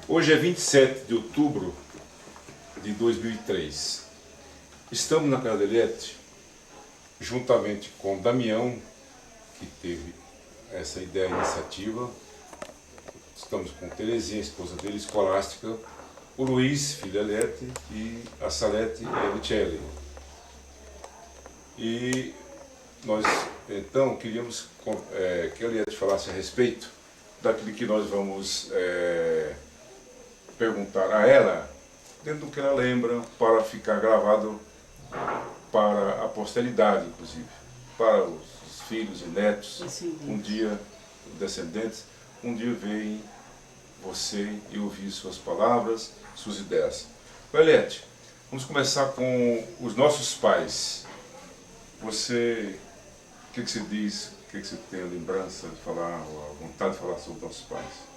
Hoje é 27 de outubro de 2003. Estamos na casa da Eliette, juntamente com o Damião, que teve essa ideia, iniciativa. Estamos com Terezinha, a esposa dele, Escolástica, o Luiz, filho da Eliette, e a Salete Michele. E nós, então, queríamos que a Eliette falasse a respeito daquilo que nós vamos perguntar a ela, dentro do que ela lembra, para ficar gravado para a posteridade, inclusive, para os filhos e netos, um dia, descendentes, um dia veem você e ouvir suas palavras, suas ideias. Eliette, vamos começar com os nossos pais. Você, o que você diz, o que você tem a lembrança de falar, ou a vontade de falar sobre os nossos pais?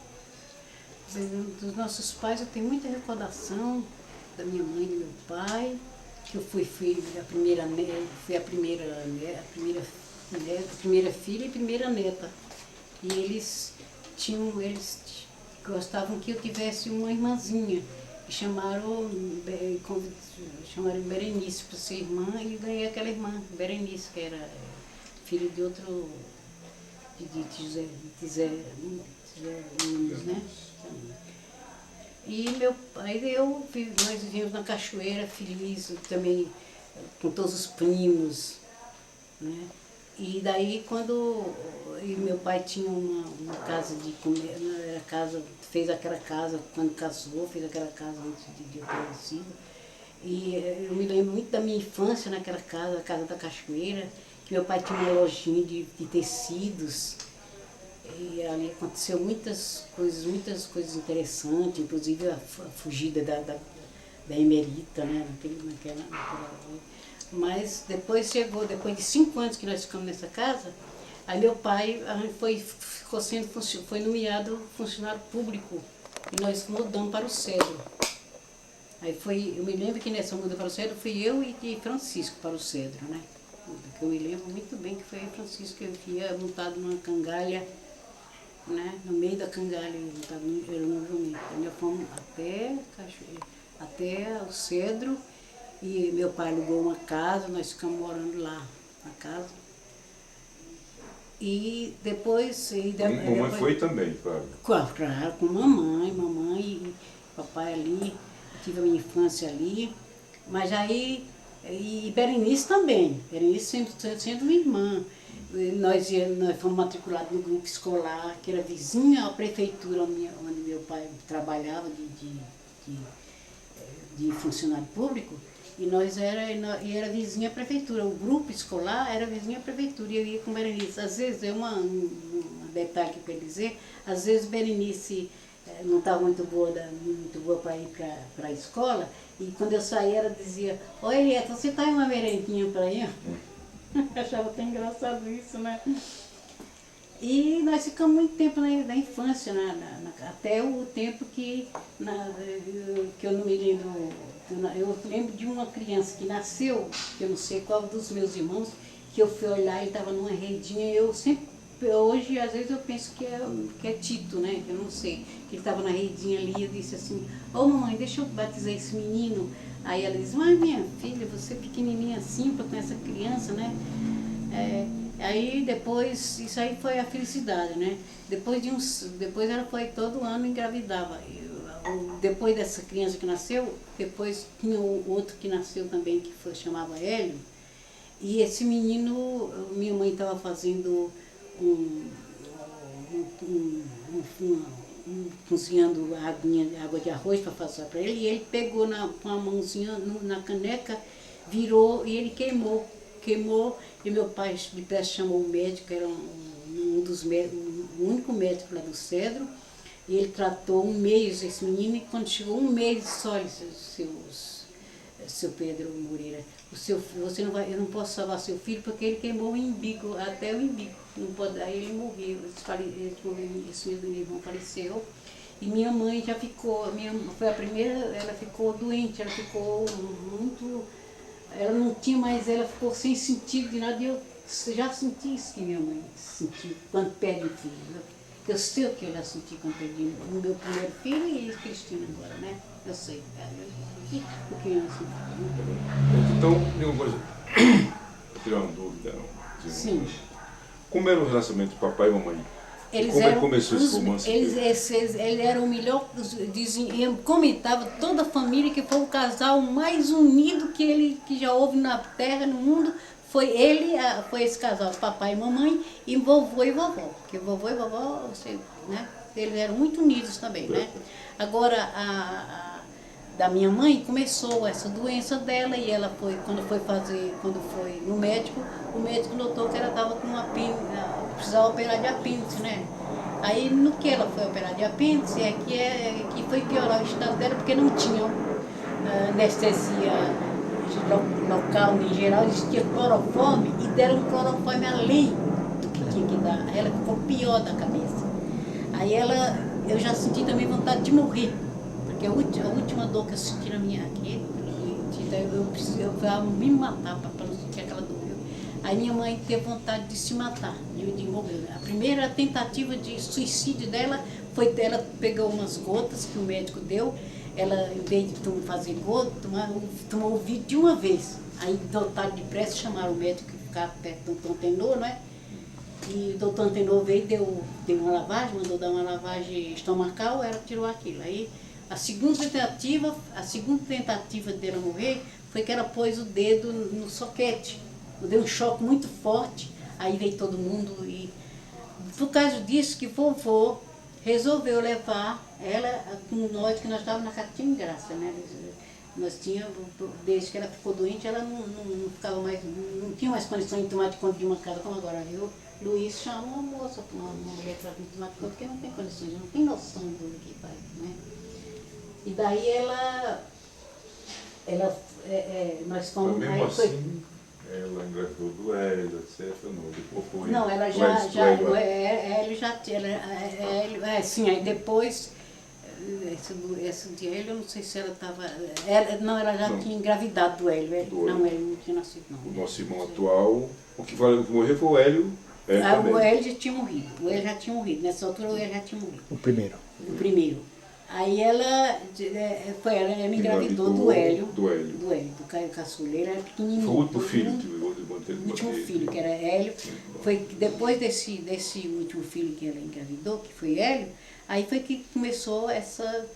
Dos nossos pais eu tenho muita recordação da minha mãe e do meu pai, que eu fui a primeira filha e primeira neta. E eles gostavam que eu tivesse uma irmãzinha. E chamaram Berenice para ser irmã, e ganhei aquela irmã, Berenice, que era filha de outro, de Zé Nunes, né? E nós vivíamos na Cachoeira, feliz também, com todos os primos, né? E daí meu pai tinha uma casa de comer, fez aquela casa, quando casou, fez aquela casa antes de eu ter nascido. E eu me lembro muito da minha infância naquela casa, a Casa da Cachoeira, que meu pai tinha uma lojinha de tecidos. E ali aconteceu muitas coisas interessantes, inclusive a fugida da Emerita, né? Naquela. Mas depois de 5 anos que nós ficamos nessa casa, aí meu pai foi nomeado funcionário público e nós mudamos para o Cedro. Eu me lembro que nessa muda para o Cedro fui eu e Francisco para o Cedro, né? Eu me lembro muito bem que foi Francisco que eu via montado numa cangalha, né? No meio da cangalha, era no jumento. Nós fomos até o Cedro, e meu pai alugou uma casa, nós ficamos morando lá na casa. E depois... Mamãe foi também, claro. Claro, com mamãe e papai ali, eu tive a minha infância ali. Mas aí, e Berenice também, Berenice sendo minha irmã. Nós fomos matriculados no grupo escolar, que era vizinha à prefeitura onde meu pai trabalhava de funcionário público, e era vizinha à prefeitura. O grupo escolar era vizinha à prefeitura, e eu ia com Berenice. Às vezes, um detalhe que eu quero dizer, às vezes Berenice não estava muito boa para ir para a escola, e quando eu saía ela dizia: "Ô Eliette, você está em uma merendinha para ir?" Eu achava tão engraçado isso, né? E nós ficamos muito tempo na infância, até o tempo que eu não me lembro. Eu lembro de uma criança que nasceu, que eu não sei qual dos meus irmãos, que eu fui olhar, ele estava numa redinha. Hoje, às vezes, eu penso que é Tito, né? Eu não sei. Que ele estava na redinha ali, eu disse assim: "Ô mamãe, deixa eu batizar esse menino." Aí ela disse: "Mas minha filha, você é pequenininha assim, com essa criança, né?" Aí depois, isso aí foi a felicidade, né? Depois ela foi todo ano engravidava. Depois dessa criança que nasceu, depois tinha o outro que nasceu também, que chamava Hélio. E esse menino, minha mãe estava fazendo cozinhando água de arroz para fazer para ele, e ele pegou com a mãozinha na caneca, virou e ele queimou, e meu pai depressa chamou o médico, era o único médico lá do Cedro, e ele tratou 1 mês esse menino, e quando chegou 1 mês, só seu Pedro Moreira, eu não posso salvar seu filho porque ele queimou o umbigo, até o umbigo. Não pode, aí ele morreu, esse meu irmão faleceu. E minha mãe já ficou, foi a primeira, ela ficou doente, ela ficou muito, ela não tinha mais, ela ficou sem sentido de nada. E eu já senti isso que minha mãe sentiu quando perde o filho. Eu sei o que eu já senti quando perdi o meu primeiro filho e Cristina agora, né? Eu sei. Eu senti o que eu senti. Então, diga uma coisa. Eu tenho uma dúvida. Sim. Como era o relacionamento de papai e mamãe? Eles Como é que eram começou esse romance? eles eram o melhor, diziam, comentava toda a família que foi o casal mais unido que já houve na terra, no mundo. Foi foi esse casal, papai e mamãe, e vovô e vovó. Porque vovô e vovó, você, né? Eles eram muito unidos também, né? Agora, da minha mãe começou essa doença dela e ela foi, quando foi no médico, o médico notou que ela estava com uma precisava operar de apêndice, né? Aí no que ela foi operar de apêndice que foi piorar o estado dela porque não tinha anestesia local, em geral, existia cloroforme e deram cloroforme além do que tinha que dar. Aí ela ficou pior da cabeça. Aí eu já senti também vontade de morrer. Porque a última dor que eu senti na minha aqui, eu ia me matar para não sentir aquela dor. Aí minha mãe teve vontade de se matar, de morrer. A primeira tentativa de suicídio dela foi ela pegou umas gotas que o médico deu, ela, em vez de fazer gota, tomou o vidro de uma vez. Aí, dotaram depressa, chamaram o médico que ficava perto do doutor Antenor, né? E o doutor Antenor veio e deu uma lavagem, mandou dar uma lavagem estomacal, ela tirou aquilo. Aí, a segunda tentativa dela morrer foi que ela pôs o dedo no soquete. Deu um choque muito forte, aí veio todo mundo e por causa disso que vovô resolveu levar ela com nós, que nós estávamos na Catinha de Graça, né? Nós tínhamos, desde que ela ficou doente, ela não ficava mais, não tinha mais condições de tomar de conta de uma casa como agora. Luiz chama uma moça, uma mulher para vir tomar de conta, porque não tem condições, não tem noção do que faz, né? E daí nós fomos... Mesmo assim, ela engravidou do Hélio, etc. Depois foi... Não, ela sim, aí depois, esse de Hélio, eu não sei se ela estava... ela já tinha engravidado do Hélio. Não, Hélio não tinha nascido, não. O nosso irmão atual, o que morreu foi o Hélio. O Hélio já tinha morrido. O Hélio já tinha morrido. Nessa altura, o Hélio já tinha morrido. O primeiro. O primeiro. Aí ela engravidou do Hélio. Do Hélio. Do Caio Caçula. Ele era pequenininho. Foi o último filho que o último filho, que era Hélio. Foi depois desse último filho que ela engravidou, que foi Hélio, aí foi que começou essa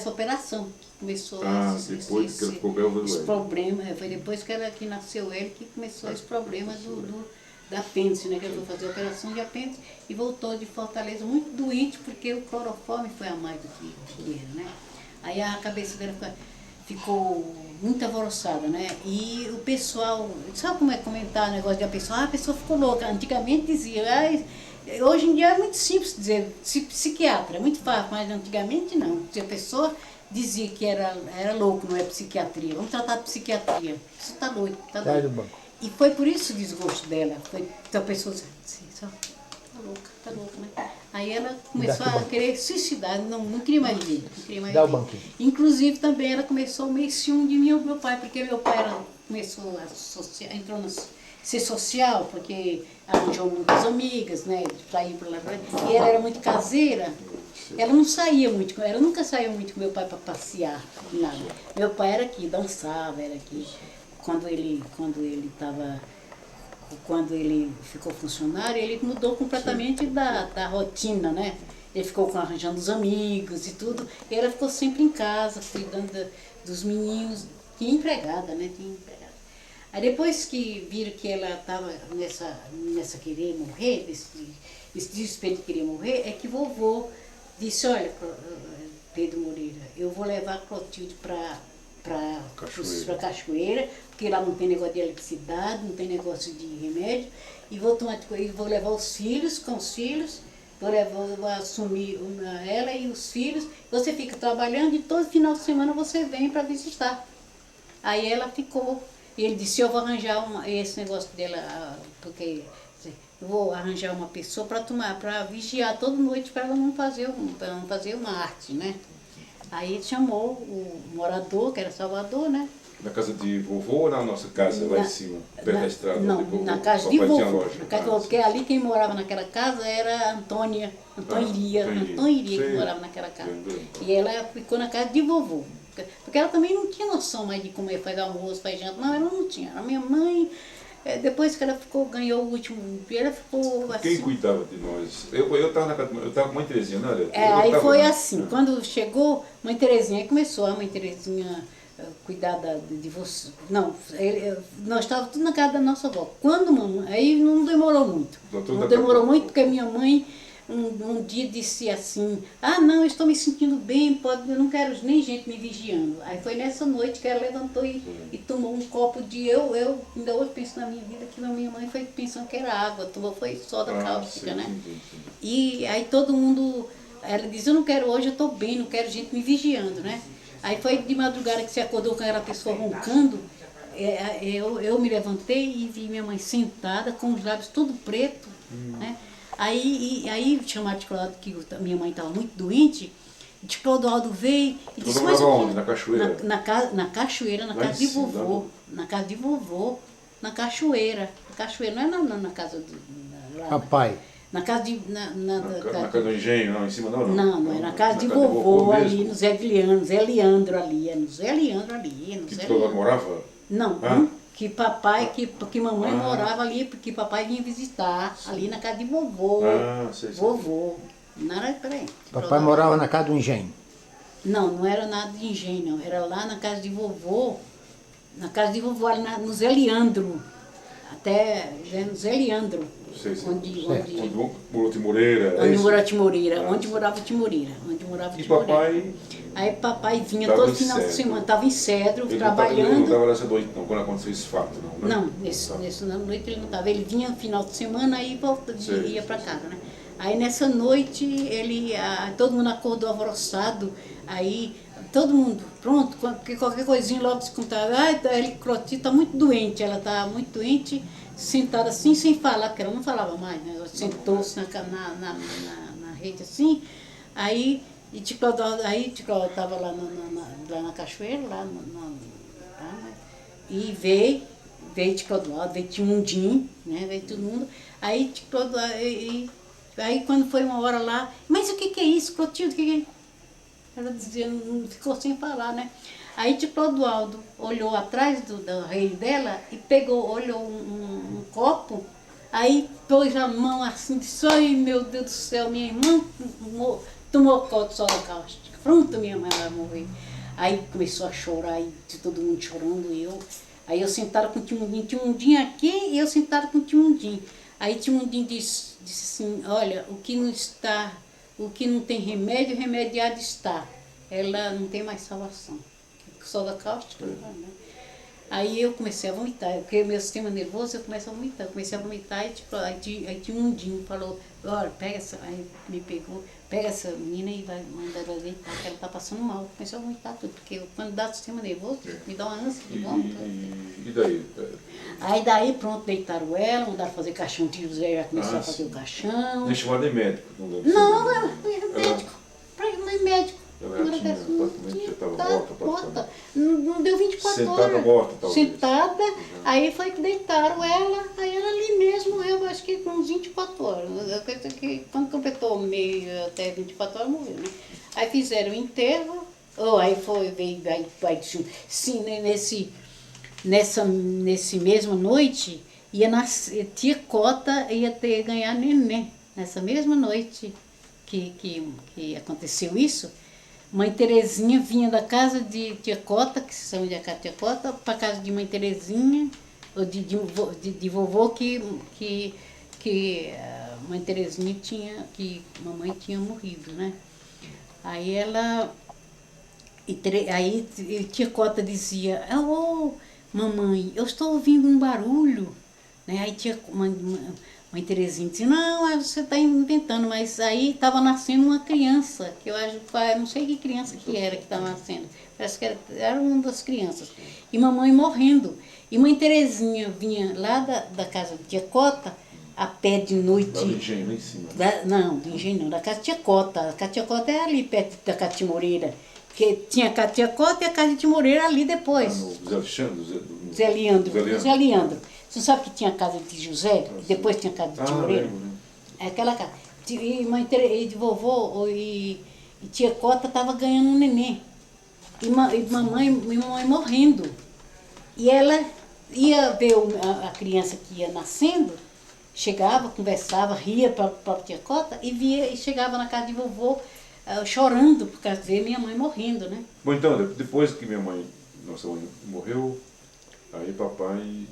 operação. Que começou depois que ela ficou grávida do Hélio. Problema. Foi depois que nasceu Hélio que começou esse problema da apêndice, né? Que ela foi fazer a operação de apêndice e voltou de Fortaleza muito doente, porque o cloroforme foi a mais do que era, né? Aí a cabeça dela ficou muito alvoroçada, né? E o pessoal, sabe como é comentar o negócio de a pessoa? A pessoa ficou louca. Antigamente dizia, hoje em dia é muito simples dizer psiquiatra, é muito fácil, mas antigamente não. Se a pessoa dizia que era louco, não é psiquiatria, vamos tratar de psiquiatria. Você está doido, está doido. Sai do banco. E foi por isso o desgosto dela. Foi a pessoa dizendo, tá louca, né? Aí ela começou a querer suicidar, não queria mais viver. Dá o banquinho. Inclusive também ela começou meio ciúme de mim e meu pai, porque meu pai entrou no ser social, porque arranjou muitas amigas, né? Pra ir pra lá, e ela era muito caseira. Ela não saía muito, ela nunca saía muito com meu pai para passear, nada. Meu pai era aqui, dançava, era aqui. Quando ele ficou funcionário, ele mudou completamente da rotina, né? Ele ficou arranjando os amigos e tudo, e ela ficou sempre em casa, cuidando dos meninos, tinha empregada, né? Tinha empregada. Aí depois que viram que ela estava nessa querer morrer, esse desespero de querer morrer, é que vovô disse, olha, Pedro Moreira, eu vou levar a Clotilde para Cachoeira, porque lá não tem negócio de eletricidade, não tem negócio de remédio, e vou levar os filhos, vou assumir ela e os filhos, você fica trabalhando e todo final de semana você vem para visitar. Aí ela ficou, e ele disse, eu vou arranjar esse negócio dela, porque eu vou arranjar uma pessoa para vigiar toda noite para ela não fazer uma arte, né? Aí ele chamou o morador, que era Salvador, né? Na casa de vovô ou na nossa casa, lá em cima, perto da estrada? Não, vovô, na casa de papai vovô. tinha loja. Na casa de vovô, porque ali quem morava naquela casa era Antônia Iria que morava naquela casa. E ela ficou na casa de vovô. Porque ela também não tinha noção mais de comer, fazer almoço, fazer janta. Não, ela não tinha. A minha mãe, depois que ela ganhou o último dia, ela ficou assim. Quem cuidava de nós? Eu estava com a mãe Terezinha, não era? Aí foi assim, quando chegou, mãe Terezinha, aí começou a mãe Terezinha cuidar de você. Não, nós estávamos tudo na casa da nossa avó. Quando mamãe, aí não demorou muito. Não demorou muito porque minha mãe um dia disse assim, não, eu estou me sentindo bem, eu não quero nem gente me vigiando. Aí foi nessa noite que ela levantou e tomou um copo de eu ainda hoje penso na minha vida que a minha mãe foi pensando que era água, tomou foi soda cáustica, né? Sim. E aí todo mundo, ela diz, eu não quero hoje, eu estou bem, não quero gente me vigiando, né? Aí foi de madrugada que se acordou com aquela pessoa roncando, eu me levantei e vi minha mãe sentada com os lábios tudo preto, né? Aí chamaram de Clodoaldo, que minha mãe estava muito doente, de Clodoaldo veio e disse, mas onde? Na cachoeira? Na cachoeira, na casa de vovô. Na casa de vovô, na cachoeira. Cachoeira, não é na casa do... Papai. Na casa de... Na casa do engenho, não, em cima não? Não, é na casa de vovô ali, no Zé Leandro ali, no Zé Leandro ali. Que Clodoaldo morava? Não, que papai, que mamãe morava ali, porque papai vinha visitar, ali na casa de vovô. Sei. Vovô. Não era, peraí. Papai morava na casa do engenho? Não era nada de engenho, não. Era lá na casa de vovô, ali no Zé Leandro. Até no Zé Leandro. Sei. Onde morou o Timoreira. Onde morava o Timoreira. Onde morava o Timoreira. E papai... Aí papai vinha todo final de semana, estava em Cedro, trabalhando. Ele não estava nessa noite, não, quando aconteceu esse fato, não? Né? Não, nessa noite ele não estava. Ele vinha no final de semana, aí ia para casa, né? Aí nessa noite, todo mundo acordou alvoroçado, aí todo mundo, pronto, qualquer coisinha logo se contava, a Clotilde está muito doente, ela está muito doente, sentada assim, sem falar, porque ela não falava mais, né? Ela sentou-se na rede assim, aí Clodoaldo estava lá na cachoeira, e veio Clodoaldo, veio Timundinho, né? Veio todo mundo, aí Clodoaldo, aí quando foi uma hora lá, mas o que é isso, Clotilde, o que é isso? Ela dizia, não ficou sem falar, né? Aí Clodoaldo olhou atrás do rei dela e olhou um copo, aí pôs a mão assim, disse, ai meu Deus do céu, minha irmã tomou copo de soda cáustica, pronto, minha mãe vai morrer. Aí começou a chorar, e todo mundo chorando, aí eu sentada com o Timundinho aqui e eu sentada com o Timundinho. Aí Timundinho disse assim, olha, o que não tem remédio, remediado está. Ela não tem mais salvação. Soda cáustica, né? Aí eu comecei a vomitar, porque meu sistema nervoso, eu comecei a vomitar, aí Timundinho falou, olha, aí me pegou, pega essa menina e vai mandar ela deitar, que ela está passando mal. Eu comecei a vomitar tudo, porque quando dá sistema nervoso, me dá uma ânsia de vômito. E daí? Aí daí pronto, deitaram ela, mandaram fazer caixão, o tio José já começou a fazer o caixão. Nem chamado de médico? Não, era médico, médico. Ela já estava morta. Não deu 24 horas. Sentada morta, talvez. Sentada, aí foi que deitaram ela, aí ela ali mesmo morreu, acho que com uns 24 horas. Quando completou meio até 24 horas, morreu, né? Aí fizeram o enterro, sim, nesse mesma noite, ia nascer, tia Cota ia ganhar neném. Nessa mesma noite que aconteceu isso, mãe Terezinha vinha da casa de tia Cota, que se chama de tia Cota, para a casa de mãe Terezinha, ou de vovô que mãe Terezinha que mamãe tinha morrido, né? Aí aí tia Cota dizia, mamãe, eu estou ouvindo um barulho, né? Aí mãe Terezinha disse, não, você está inventando, mas aí estava nascendo uma criança, que eu não sei que criança que era que estava nascendo, parece que era uma das crianças, e mamãe morrendo. E mãe Terezinha vinha lá da casa de tia Cota, a pé de noite. Do engenho, lá em cima. Não, do engenho não, da casa de tia Cota. A casa de tia Cota é ali perto da casa de Timoreira. Porque tinha a casa de tia Cota e a casa de tia Moreira ali depois. No Zé Alexandre? Zé Leandro. Você sabe que tinha a casa de José e depois tinha a casa de tia Moreira? Lembro. É aquela casa. E de vovô e tia Cota estava ganhando um neném. E mamãe morrendo. E ela ia ver a criança que ia nascendo, chegava, conversava, ria para a tia Cota e chegava na casa de vovô chorando por causa de ver minha mãe morrendo, né? Bom, então, depois que nossa mãe morreu, aí papai...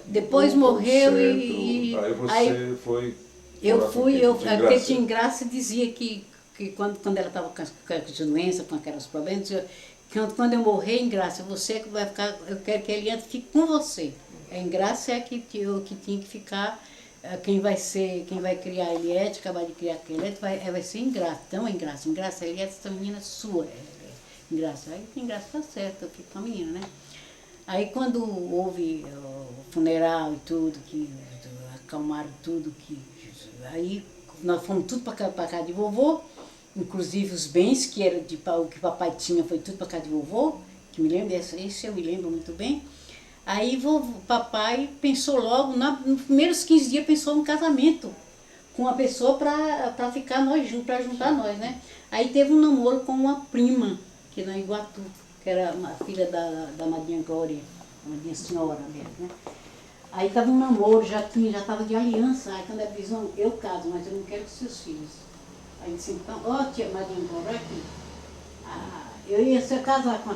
Depois morreu Aí você foi... Porque tinha graça dizia que quando ela estava com as doenças, com aqueles problemas, dizia, que quando eu morrer em Graça, você que vai ficar, eu quero que a Eliane fique com você. Em Graça é que tinha que ficar, quem vai criar a Eliette, acabar de criar a Eliette, vai ser em Graça. Então, em Graça, a Eliette, essa menina sua. Em Graça, aí em Graça tá certo, eu fico com a menina, né? Aí quando houve o funeral e tudo, que acalmaram tudo, aí nós fomos tudo para casa de vovô, inclusive os bens que era o que papai tinha foi tudo para casa de vovô, que me lembro, isso eu me lembro muito bem. Aí papai pensou logo, nos primeiros 15 dias pensou no casamento com uma pessoa para ficar nós juntos, para juntar nós, né? Aí teve um namoro com uma prima, que na Iguatu, que era uma filha da Madrinha Glória, a Madrinha Senhora mesmo, né? Aí estava um namoro, já estava de aliança, aí quando ela disse, não, eu caso, mas eu não quero com seus filhos. Aí disse, então, tia Madrinha Glória, eu ia casar com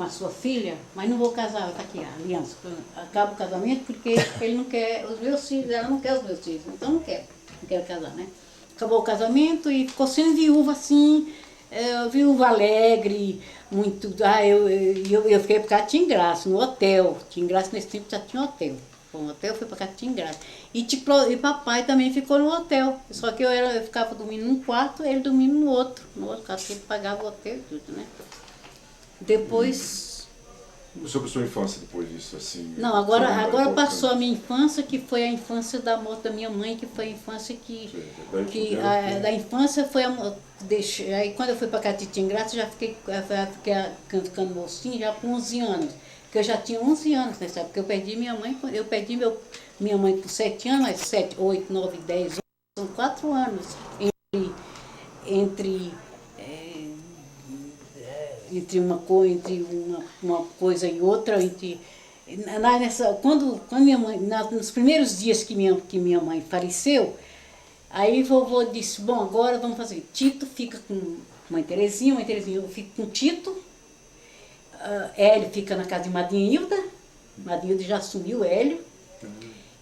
a sua filha, mas não vou casar, está aqui a aliança. Acaba o casamento porque ele não quer os meus filhos, ela não quer os meus filhos, então não quero casar, né? Acabou o casamento e ficou sendo viúva assim, viúva alegre, muito. Eu fiquei para cá, tinha Graça, no hotel. Tinha Graça nesse tempo já tinha hotel. Um hotel, fui para cá, tinha Graça. E papai também ficou no hotel. Só que eu ficava dormindo num quarto, ele dormindo no outro caso que ele pagava o hotel e tudo, né? Depois. Sobre a sua infância depois disso, assim? Não, agora passou a minha infância, que foi a infância da morte da minha mãe, que foi a infância da infância foi aí quando eu fui para cá de Tia Graça, já fiquei ficando mocinha já com 11 anos. Porque eu já tinha 11 anos nessa época, eu perdi minha mãe, minha mãe com 7 anos, 7, 8, 9, 10, 11, são 4 anos entre uma coisa e outra, quando minha mãe, nos primeiros dias que minha mãe faleceu, aí vovô disse, bom, agora vamos fazer, Tito fica com mãe Terezinha, eu fico com Tito, Hélio fica na casa de Madrinha Hilda já assumiu Hélio,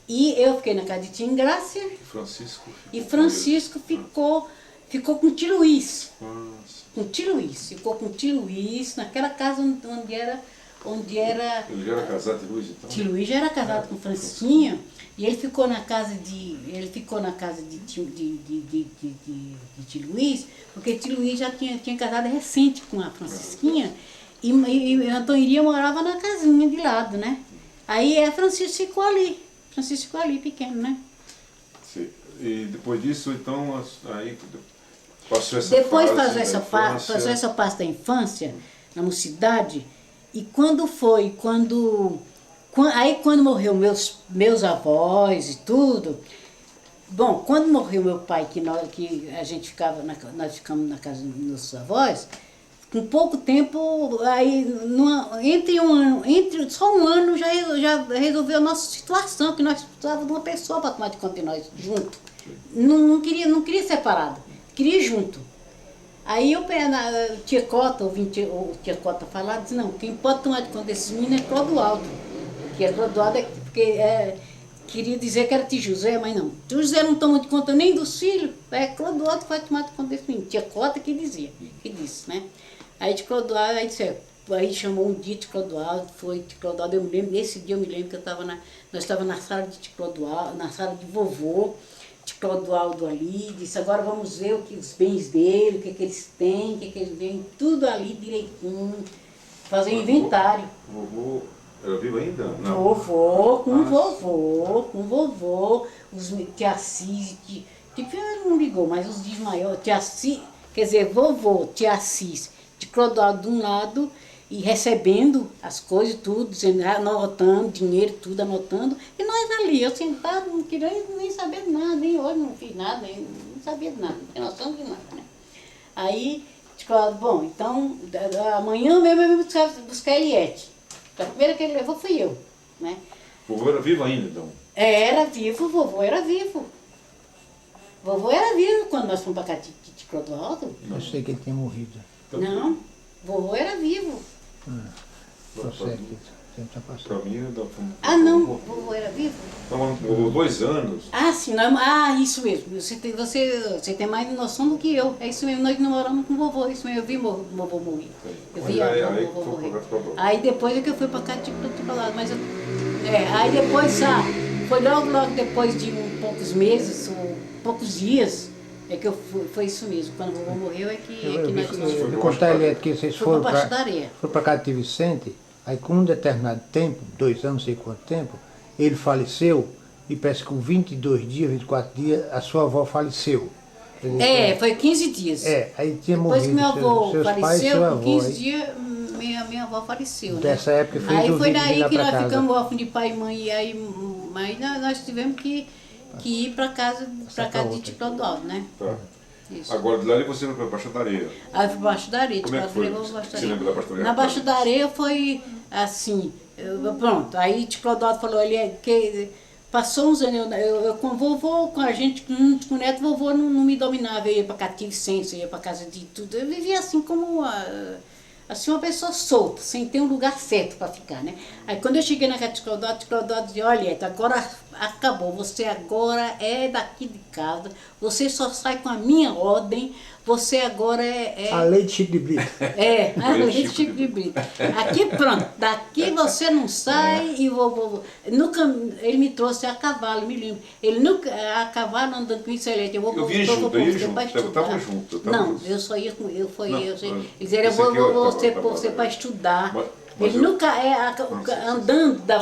e eu fiquei na casa de Tia Ingrácia, Francisco ficou com o tio Luiz. Ficou com o tio Luiz, naquela casa onde era... Ele já era casado, tio Luiz, então? Tio Luiz já era casado com Francisquinha, e ele ficou na casa de tio Luiz, porque tio Luiz já tinha casado recente com a Francisquinha, e a Antônio Iria morava na casinha de lado, né? Aí Francisco ficou ali, pequeno, né? Sim. E depois disso, então, aí... Passou essa fase da infância, na mocidade, e quando morreu meus avós e tudo, bom, quando morreu meu pai, que a gente nós ficamos na casa dos meus avós, com pouco tempo, aí, só um ano já resolveu a nossa situação, que nós precisávamos de uma pessoa para tomar de conta de nós, junto. Não queria separado. Queria ir junto. Aí tia Cota, tia Cota falar, disse, não, quem pode tomar de conta desses meninos é Clodoaldo. Que Clodoaldo porque queria dizer que era tio José, mas não. Tio José não toma de conta nem dos filhos, Clodoaldo que vai tomar de conta desses meninos. Tia Cota que disse, né? Aí de Clodoaldo, aí chamou um dia de Clodoaldo, Clodoaldo, eu me lembro, nesse dia eu me lembro que nós estávamos na sala de Clodoaldo, na sala de vovô, de Clodoaldo ali, disse, agora vamos ver os bens dele, o que eles têm, o que eles têm, tudo ali direitinho, fazer um inventário. Vovô era vivo ainda? Não. Com vovô, os tia Cis, não ligou, mas os dias maiores, tia Cis, Quer dizer, vovô, tia Assis, de Clodoaldo de um lado, e recebendo as coisas, tudo, dizendo, anotando, dinheiro, tudo anotando, e nós ali, eu sentado, não queria nem saber de nada, nem hoje não fiz nada, não sabia de nada, não tinha noção de nada, né? Aí, de Clodoaldo, bom, então, amanhã mesmo eu vou buscar Eliette. A primeira que ele levou fui eu, né? Vovô era vivo ainda, então? Era vivo, vovô era vivo. Vovô era vivo quando nós fomos para cá de Clodoaldo. Eu sei que ele tinha morrido. Não, vovô era vivo. Tô certo, sempre tá Pra passando. mim, Não, vovô era vivo? Então, vovô 2 anos. Sim, isso mesmo. Você tem mais noção do que eu. É isso mesmo, nós namoramos com vovô, isso mesmo, eu vi vovô morrer. Eu vi vovô morrer. Aí depois é que eu fui para cá de Clodoaldo, mas aí depois, foi logo depois de poucos meses, ou poucos dias, é que eu fui, foi isso mesmo. Quando o vovô morreu é que Eu contar a Eliette que vocês foram para cá de Vicente, aí com um determinado tempo, 2 anos, não sei quanto tempo, ele faleceu e parece que com 22 dias, 24 dias, a sua avó faleceu. Foi 15 dias. Aí tinha depois morrido que meu avô seus faleceu, pais e seu avô. com 15 dias, minha avó faleceu, né? Dessa época fez aí o foi vídeo de daí lá que pra nós casa. ficamos órfãos de pai e mãe, e aí nós tivemos que ir para casa de Clodoaldo, né? Tá. Isso. Agora, de lá você foi para Baixo da Areia. Aí fui para Baixo da Areia. Como é que foi? Você lembra da Baixo da Areia? Na Baixo da Areia foi assim, pronto, aí de Clodoaldo falou, que passou uns anos, eu com vovô, com a gente, com o neto, vovô não me dominava, eu ia para Cativo Vicente, eu ia para casa de tudo, eu vivia assim como uma pessoa solta, sem ter um lugar certo para ficar, né? Aí quando eu cheguei na casa de Clodoaldo dizia, olha, agora acabou, você agora é daqui de casa, você só sai com a minha ordem, você agora A lei de Chico de Brito. a lei de Chico de Brito. Aqui pronto, daqui você não sai e nunca, ele me trouxe a cavalo, me lembro. Ele nunca, a cavalo andando com isso, eu vinha junto, eu estava junto. Não, eu só ia com ele, ele dizia, eu vou você para estudar. Ele nunca andando eu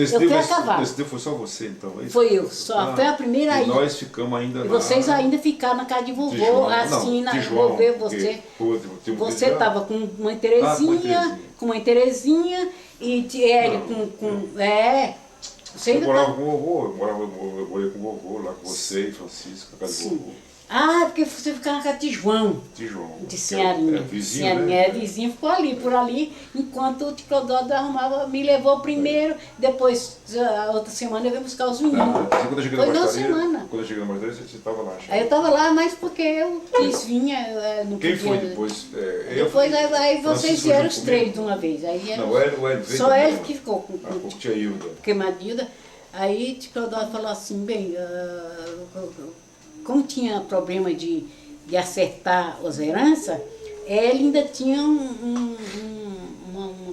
fui a cavalo. Nesse dia foi só você, então? É isso? Foi eu, só. Foi a primeira aí. E nós ficamos ainda E vocês ainda ficaram na casa de vovô, assim, vou ver você. Você estava com Mãe Terezinha, e ele Você morava com o vovô, eu morei com o vovô, lá com você e Francisco, na casa do vovô. Porque você ficava na casa de João. De Senhorinha. Vizinho, né? Vizinho ficou por ali, enquanto o Clodoaldo arrumava, me levou primeiro, depois, a outra semana, eu vim buscar os meninos. Quando eu cheguei Foi na na Baixaria, semana. Quando eu cheguei na Baixaria, você estava lá. Aí eu estava lá, mas porque eu quis vir, não Quem podia. foi depois? Depois, aí vocês vieram os 3 de uma vez. Aí Não, o Hélio veio. só ele que ficou com tia Hilda. Queimadilda. Aí o Clodoaldo falou assim, bem, como tinha problema de acertar as heranças, ele ainda tinha uma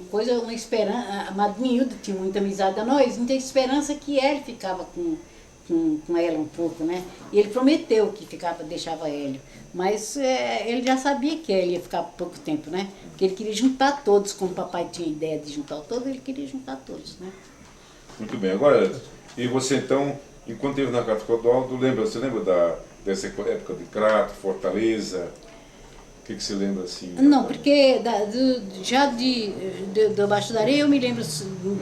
coisa, uma esperança, a madrinha Hilda tinha muita amizade a nós, então esperança que ele ficava com ela um pouco, né? E ele prometeu que deixava Hélio, mas ele já sabia que ele ia ficar pouco tempo, né? Porque ele queria juntar todos, como o papai tinha ideia de juntar todos, ele queria juntar todos, né? Muito bem, agora, e você então, enquanto esteve na casa do Clodoaldo, você lembra dessa época de Crato, Fortaleza? O que você lembra assim? Não, porque já do Baixo da Areia eu me lembro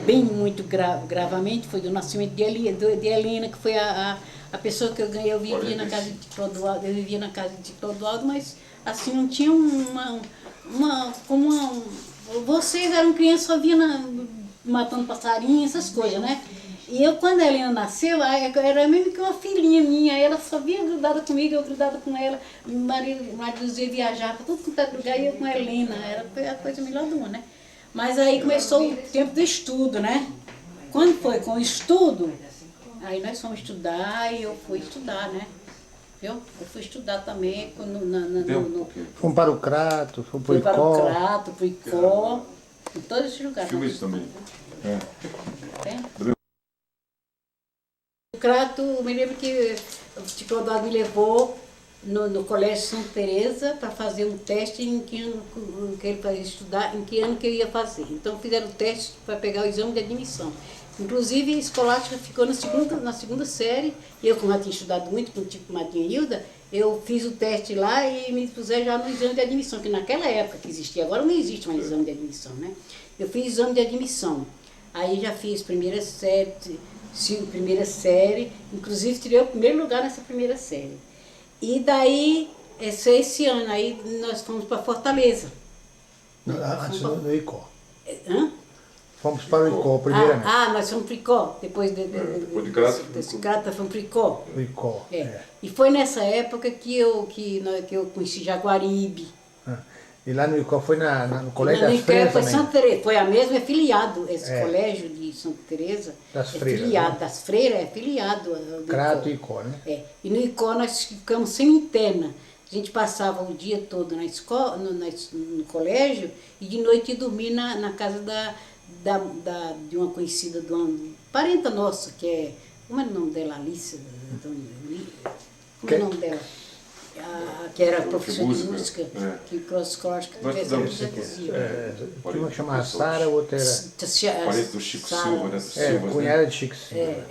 bem muito gravamente, foi do nascimento de Helena, que foi a pessoa que eu ganhei, eu vivia na casa de Clodoaldo, mas assim não tinha vocês eram crianças, só via matando passarinho, essas coisas, né? E eu, quando a Helena nasceu, era mesmo que uma filhinha minha, ela só vinha grudada comigo, eu grudada com ela, Maria José viajava para tudo quanto é lugar, e eu com a Helena, foi a coisa melhor do mundo, né? Mas aí começou o tempo do estudo, né? Quando foi com o estudo, aí nós fomos estudar e eu fui estudar, né? Viu? Eu fui estudar também Fomos para o Crato, fomos para o Icó. Fui para o Crato, para o Icó, em todos esses lugares. Filme isso também. Tem? O Crato, eu me lembro que o Clodoaldo me levou no Colégio Santa Teresa para fazer um teste em que ano que ele ia estudar, em que ano que eu ia fazer. Então fizeram o teste para pegar o exame de admissão. Inclusive, a escolástica ficou na segunda série. Eu, como já tinha estudado muito com a Madrinha Hilda, eu fiz o teste lá e me puseram já no exame de admissão, que naquela época que existia, agora não existe mais exame de admissão, né? Eu fiz exame de admissão. Aí já fiz primeira série, inclusive tirei o primeiro lugar nessa primeira série. E daí, esse ano, aí nós fomos para Fortaleza. No ICO. Hã? Fomos para o ICO, primeiramente. Nós fomos para o ICO, depois de Crato, fomos para o ICO. O ICO, E foi nessa época que eu conheci Jaguaribe. E lá no ICO foi no Colégio das Freiras foi também? Santa Teresa, foi a mesma, é filiado, esse colégio de Santa Teresa. Das Freiras, filiado, né? Das Freiras, é filiado. Crato e ICO, né? E no ICO nós ficamos sem interna. A gente passava o dia todo na escola, no colégio, e de noite ia dormir na casa de uma conhecida, de uma parenta nossa, que é... Como é o nome dela? Alice? Como é o nome dela? Que era professora de música, que escolástica uma chamava Sara, outra era... Parente do Chico Silva, né? Cunhada de Chico Silva.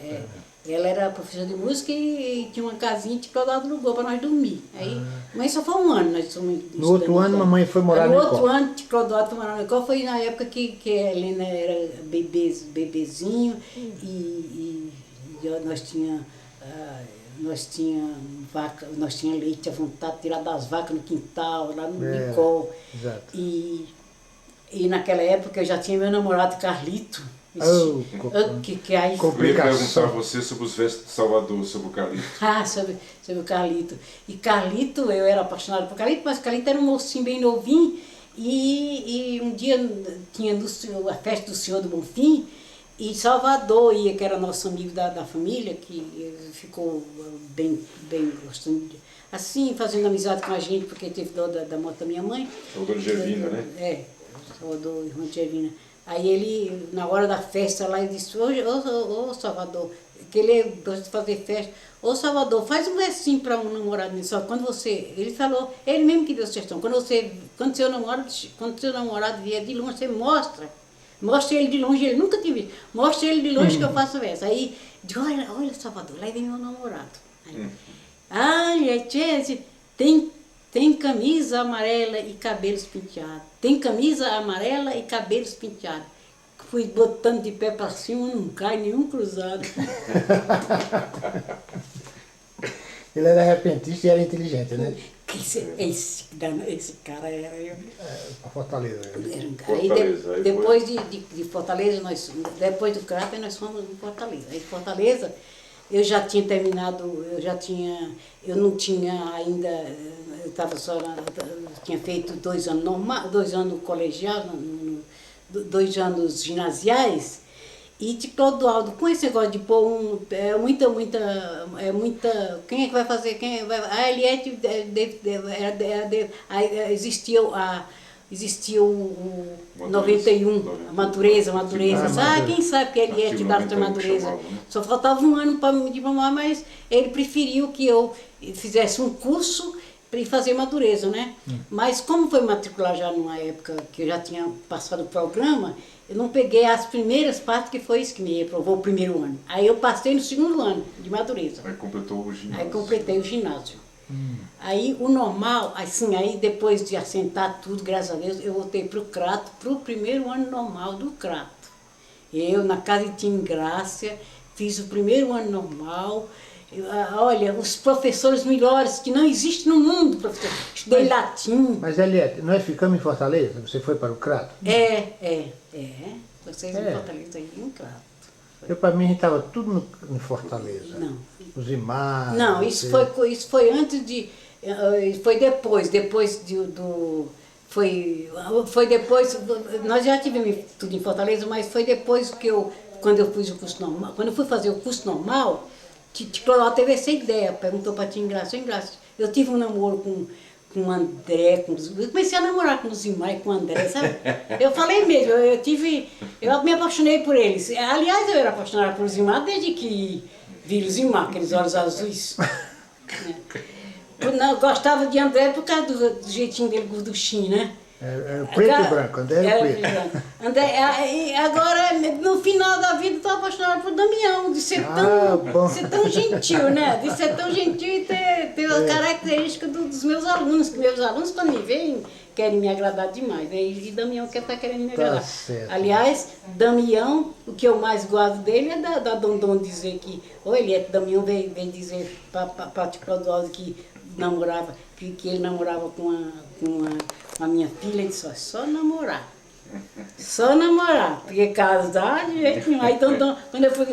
Ela era professora de música e tinha uma casinha que ela alugou para nós dormir. Aí, mas só foi um ano nós fomos. No outro ano, mamãe foi morar no ICO. No outro ano, Clodoaldo foi morar no ICO, foi na época que a Helena era bebezinho e nós tinha leite à vontade, tirar das vacas no quintal, lá no ICO. Exato. E naquela época eu já tinha meu namorado Carlito. Aí... Eu ia perguntar a você sobre os versos de Salvador, sobre o Carlito. Sobre o Carlito. E Carlito, eu era apaixonada por Carlito, mas Carlito era um mocinho bem novinho. E um dia tinha a festa do Senhor do Bonfim, e Salvador que era nosso amigo da família, que ficou bem gostando, assim, fazendo amizade com a gente, porque teve dó da morte da minha mãe. Salvador Gervina, né? Salvador, irmão de Gervina. Aí ele, na hora da festa lá, ele disse, ô Salvador, que ele gosta de fazer festa, ô Salvador, faz um versinho para um namorado meu, só quando você, ele falou, ele mesmo que deu sugestão, quando seu namorado vier de longe, você mostra ele de longe, ele nunca te viu, mostra ele de longe que eu faço verso. Aí, digo, olha Salvador, lá vem meu namorado. Aí, tia, tem camisa amarela e cabelos penteados. Tem camisa amarela e cabelos penteados. Fui botando de pé para cima, não cai nenhum cruzado. Ele era repentista e era inteligente, né? Esse cara era... Para Fortaleza. Aí depois de Fortaleza, depois do Crato, nós fomos em Fortaleza. Aí Fortaleza, eu já tinha terminado, eu não tinha ainda, eu estava só, tinha feito 2 anos normal, 2 anos colegial, 2 anos ginasiais, e de Clodoaldo, com esse negócio de pôr quem é que vai fazer, a Eliette, existia o 91, a Madureza, quem sabe que a Eliette da Madureza, só faltava um ano para me diplomar, mas ele preferiu que eu fizesse um curso para ir fazer Madureza, né? Mas como foi matricular já numa época que eu já tinha passado o programa, eu não peguei as primeiras partes, que foi isso que me reprovou o primeiro ano. Aí eu passei no segundo ano de Madureza. Aí completou o ginásio. Aí completei o ginásio. Aí o normal, assim, aí depois de assentar tudo, graças a Deus, eu voltei para o Crato, para o primeiro ano normal do Crato. Eu, na casa de Tia Ingrácia, fiz o primeiro ano normal. Olha, os professores melhores que não existem no mundo, professor. Estudei latim. Mas, Eliette, nós ficamos em Fortaleza? Você foi para o Crato? Vocês em Fortaleza aí em Crato. Para mim, a gente estava tudo em Fortaleza. Não. Os imagens. Não, isso foi antes de... Foi depois foi depois, nós já tivemos tudo em Fortaleza, mas foi depois que quando eu fiz o curso normal, quando eu fui fazer o curso normal, Clodoaldo teve essa ideia, perguntou para Tia Ingrácia, eu tive um namoro com o André, eu comecei a namorar com o Zimar e com o André, sabe? Eu falei mesmo, eu me apaixonei por eles. Aliás, eu era apaixonada por Zimar desde que vi o Zimar, aqueles olhos azuis. Eu gostava de André por causa do jeitinho dele gorduchinho, né? Era preto e branco, André era preto. Agora, no final da vida, estou apaixonada por Damião, de ser tão gentil, né? De ser tão gentil e ter as características dos meus alunos, que meus alunos, quando me veem, querem me agradar demais. E Damião que está querendo me agradar. Certo. Aliás, Damião, o que eu mais gosto dele é da Dondon dizer que, Damião veio dizer para Clodoaldo que namorava, que ele namorava com a minha filha, ele disse, só namorar. Só namorar, porque casar de jeito nenhum. Aí quando eu fui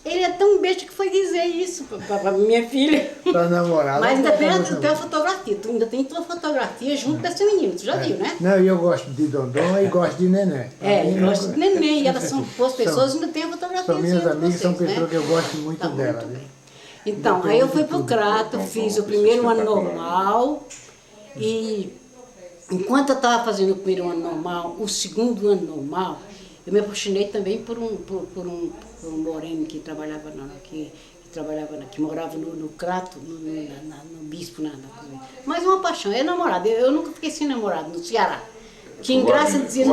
ele é tão besta que foi dizer isso para minha filha. Para namorar. Mas ainda tem a fotografia, tu ainda tem tua fotografia junto desse menino, tu já viu, né? Não, eu gosto de Dondon e gosto de Neném. Eu gosto de Neném, e elas são boas pessoas e ainda tem a fotografia. São minhas amigas, são pessoas, né? Que eu gosto muito dela. Muito bem. Então, aí eu fui pro Crato, fiz o primeiro ano normal e enquanto eu estava fazendo o primeiro ano normal, o segundo ano normal, eu me apaixonei também por um moreno que trabalhava que morava no Crato, no Bispo, na coisa. Mas uma paixão, é namorado. Eu nunca fiquei sem namorado no Ceará. Que em graça dizia.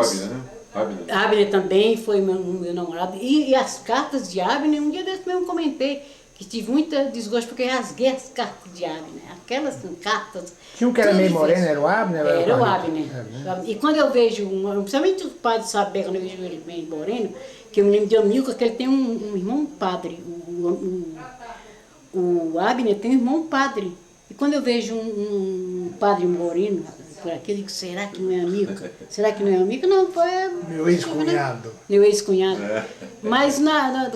Abner também foi meu namorado. E as cartas de Abner, um dia desse mesmo comentei que tive muita desgosto porque rasguei as cartas de Abner. Aquelas cartas. Tinha um que era meio moreno, era o Abner? Era o Abner. E quando eu vejo, principalmente o padre saber, quando eu vejo ele meio moreno, que eu me lembro de Amilcar, que ele tem um irmão padre. O Abner tem um irmão padre. E quando eu vejo um padre moreno por aqui, eu digo, será que não é amigo? Será que não é amigo? Não, foi... Meu ex-cunhado. Meu ex-cunhado. Mas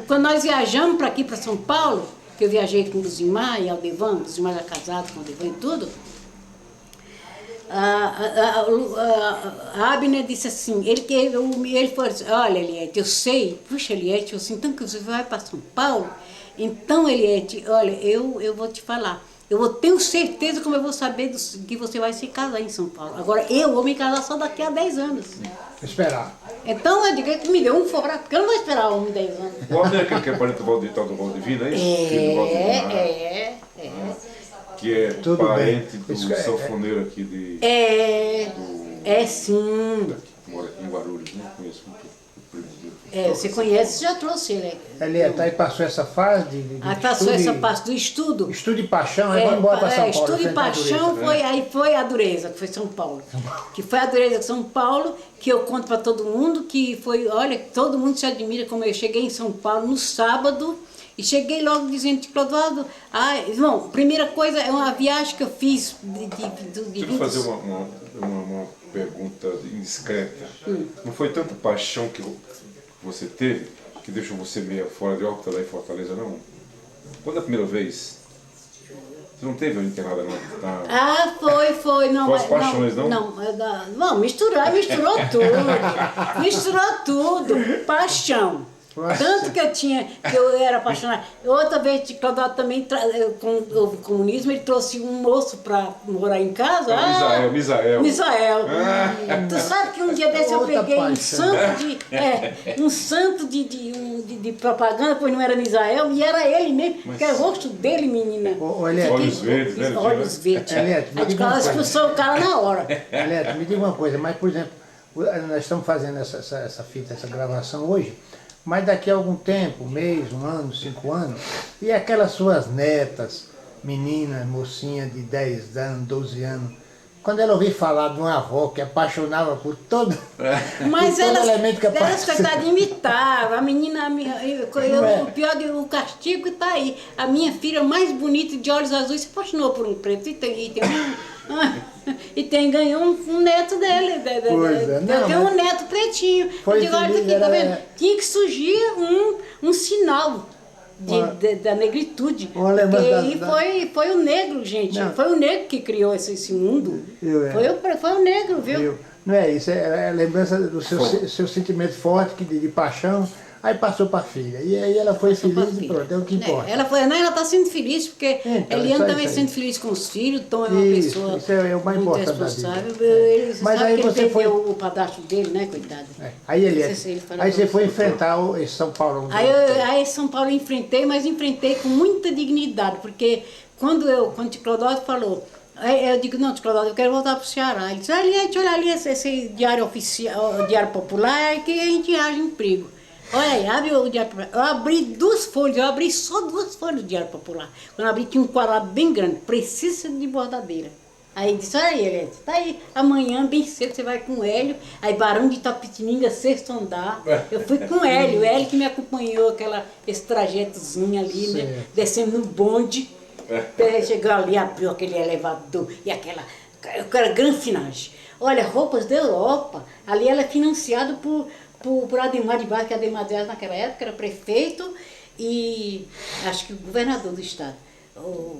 quando nós viajamos para aqui, para São Paulo, que eu viajei com o Zimar e Aldevan, o Zimar já casado com o Aldevan e tudo, a Abner disse assim, ele falou assim, olha, Eliette, eu sei, puxa, Eliette, eu sei, então que você vai para São Paulo, então, Eliette, olha, eu vou te falar, eu tenho certeza como eu vou saber que você vai se casar em São Paulo. Agora, eu vou me casar só daqui a 10 anos. Esperar. Então, eu digo que me deu um fora, porque eu não vou esperar 10 anos. O Abner é aquele que é parente do Valdivino, é isso? É. Que é Tudo parente bem. do sanfoneiro aqui de... Sim. Que mora aqui em Guarulhos, né? Conheço muito o primo dele. Você conhece, já trouxe ele. Eliette, aí passou essa fase de aí passou essa parte do estudo. Estudo de paixão, aí vai embora para São Paulo. Estudo de paixão foi a dureza, que foi São Paulo. Que foi a dureza de São Paulo, que eu conto para todo mundo, que foi, olha, todo mundo se admira como eu cheguei em São Paulo no sábado, e cheguei logo dizendo, Clodoaldo, irmão, primeira coisa é uma viagem que eu fiz Deixa eu fazer uma pergunta indiscreta. Não foi tanta paixão que você teve, que deixou você meio fora de órbita lá em Fortaleza, não? Quando a primeira vez? Você não teve uma internada, não? Foi. Não, foi as paixões, não? Não, misturou tudo. Misturou tudo. Paixão. Tanto que eu era apaixonada. Outra vez, Clodoaldo também, com o comunismo, ele trouxe um moço para morar em casa. Misael. Tu sabe que um dia desse eu peguei um santo de propaganda, pois não era Misael, e era ele mesmo, que era o rosto dele, menina. Olhos verdes, né? Olhos verdes. Ela expulsou o cara na hora. Eliette, me diga uma coisa, mas por exemplo, nós estamos fazendo essa fita, essa gravação hoje, mas daqui a algum tempo, mês, 1 ano, 5 anos, e aquelas suas netas, meninas, mocinhas de 10 anos, 12 anos, quando ela ouvir falar de uma avó que apaixonava por todo, mas por todo elemento que elas coitadas imitavam, a menina, o pior o castigo está aí, a minha filha mais bonita de olhos azuis se apaixonou por um preto e ganhou um neto dele. Tem um neto pretinho. Eu digo, olha aqui, tá vendo? Tinha que surgir um sinal da negritude. Porque foi o negro, gente. Não. Foi o negro que criou esse mundo. Foi o negro, viu? Não é isso, é a lembrança do seu sentimento forte de paixão. Aí passou para a filha, e aí ela foi feliz e pronto, é o que importa. Ela está sendo feliz, porque Eliane também sendo feliz com os filhos, Tom é uma pessoa isso é o mais importante responsável. Mas aí você foi o padrasto dele, né, coitado. Aí você foi enfrentar esse São Paulo. Aí São Paulo eu enfrentei, mas enfrentei com muita dignidade, porque quando Clodoaldo falou, Aí eu digo, não, Cláudio, eu quero voltar para o Ceará. Ele disse, olha ali esse diário oficial, diário popular, que a gente acha emprego. Olha aí, abre o Diário Popular. Eu abri 2 folhas, eu abri só 2 folhas do Diário Popular. Quando eu abri, tinha um quadrado bem grande, precisa de bordadeira. Aí ele disse, olha aí, Eliette, tá aí, amanhã, bem cedo, você vai com o Hélio, aí Barão de Itapetininga, 6º andar. Eu fui com o Hélio que me acompanhou esse trajetozinho ali, né, descendo no bonde. Chegou ali, abriu aquele elevador e aquela granfinagem. Olha, roupas da Europa, ali ela é financiada por Ademar de Barros, que Ademar de Barros naquela época era prefeito e acho que o governador do estado.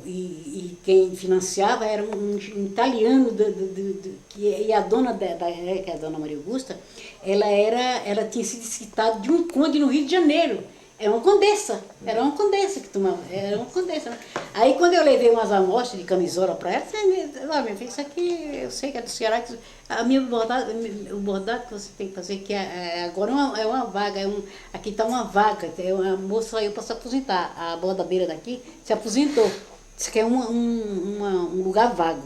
E quem financiava era um italiano, e a dona que é a dona Maria Augusta, ela tinha sido citada de um conde no Rio de Janeiro. Era uma condessa que tomava, era uma condessa. Né? Aí quando eu levei umas amostras de camisola para ela, minha filha, isso aqui eu sei que é do Ceará, o bordado que você tem que fazer, que agora é uma vaga, aqui está uma vaga, a moça saiu para se aposentar, a bordadeira daqui se aposentou, isso aqui é um lugar vago.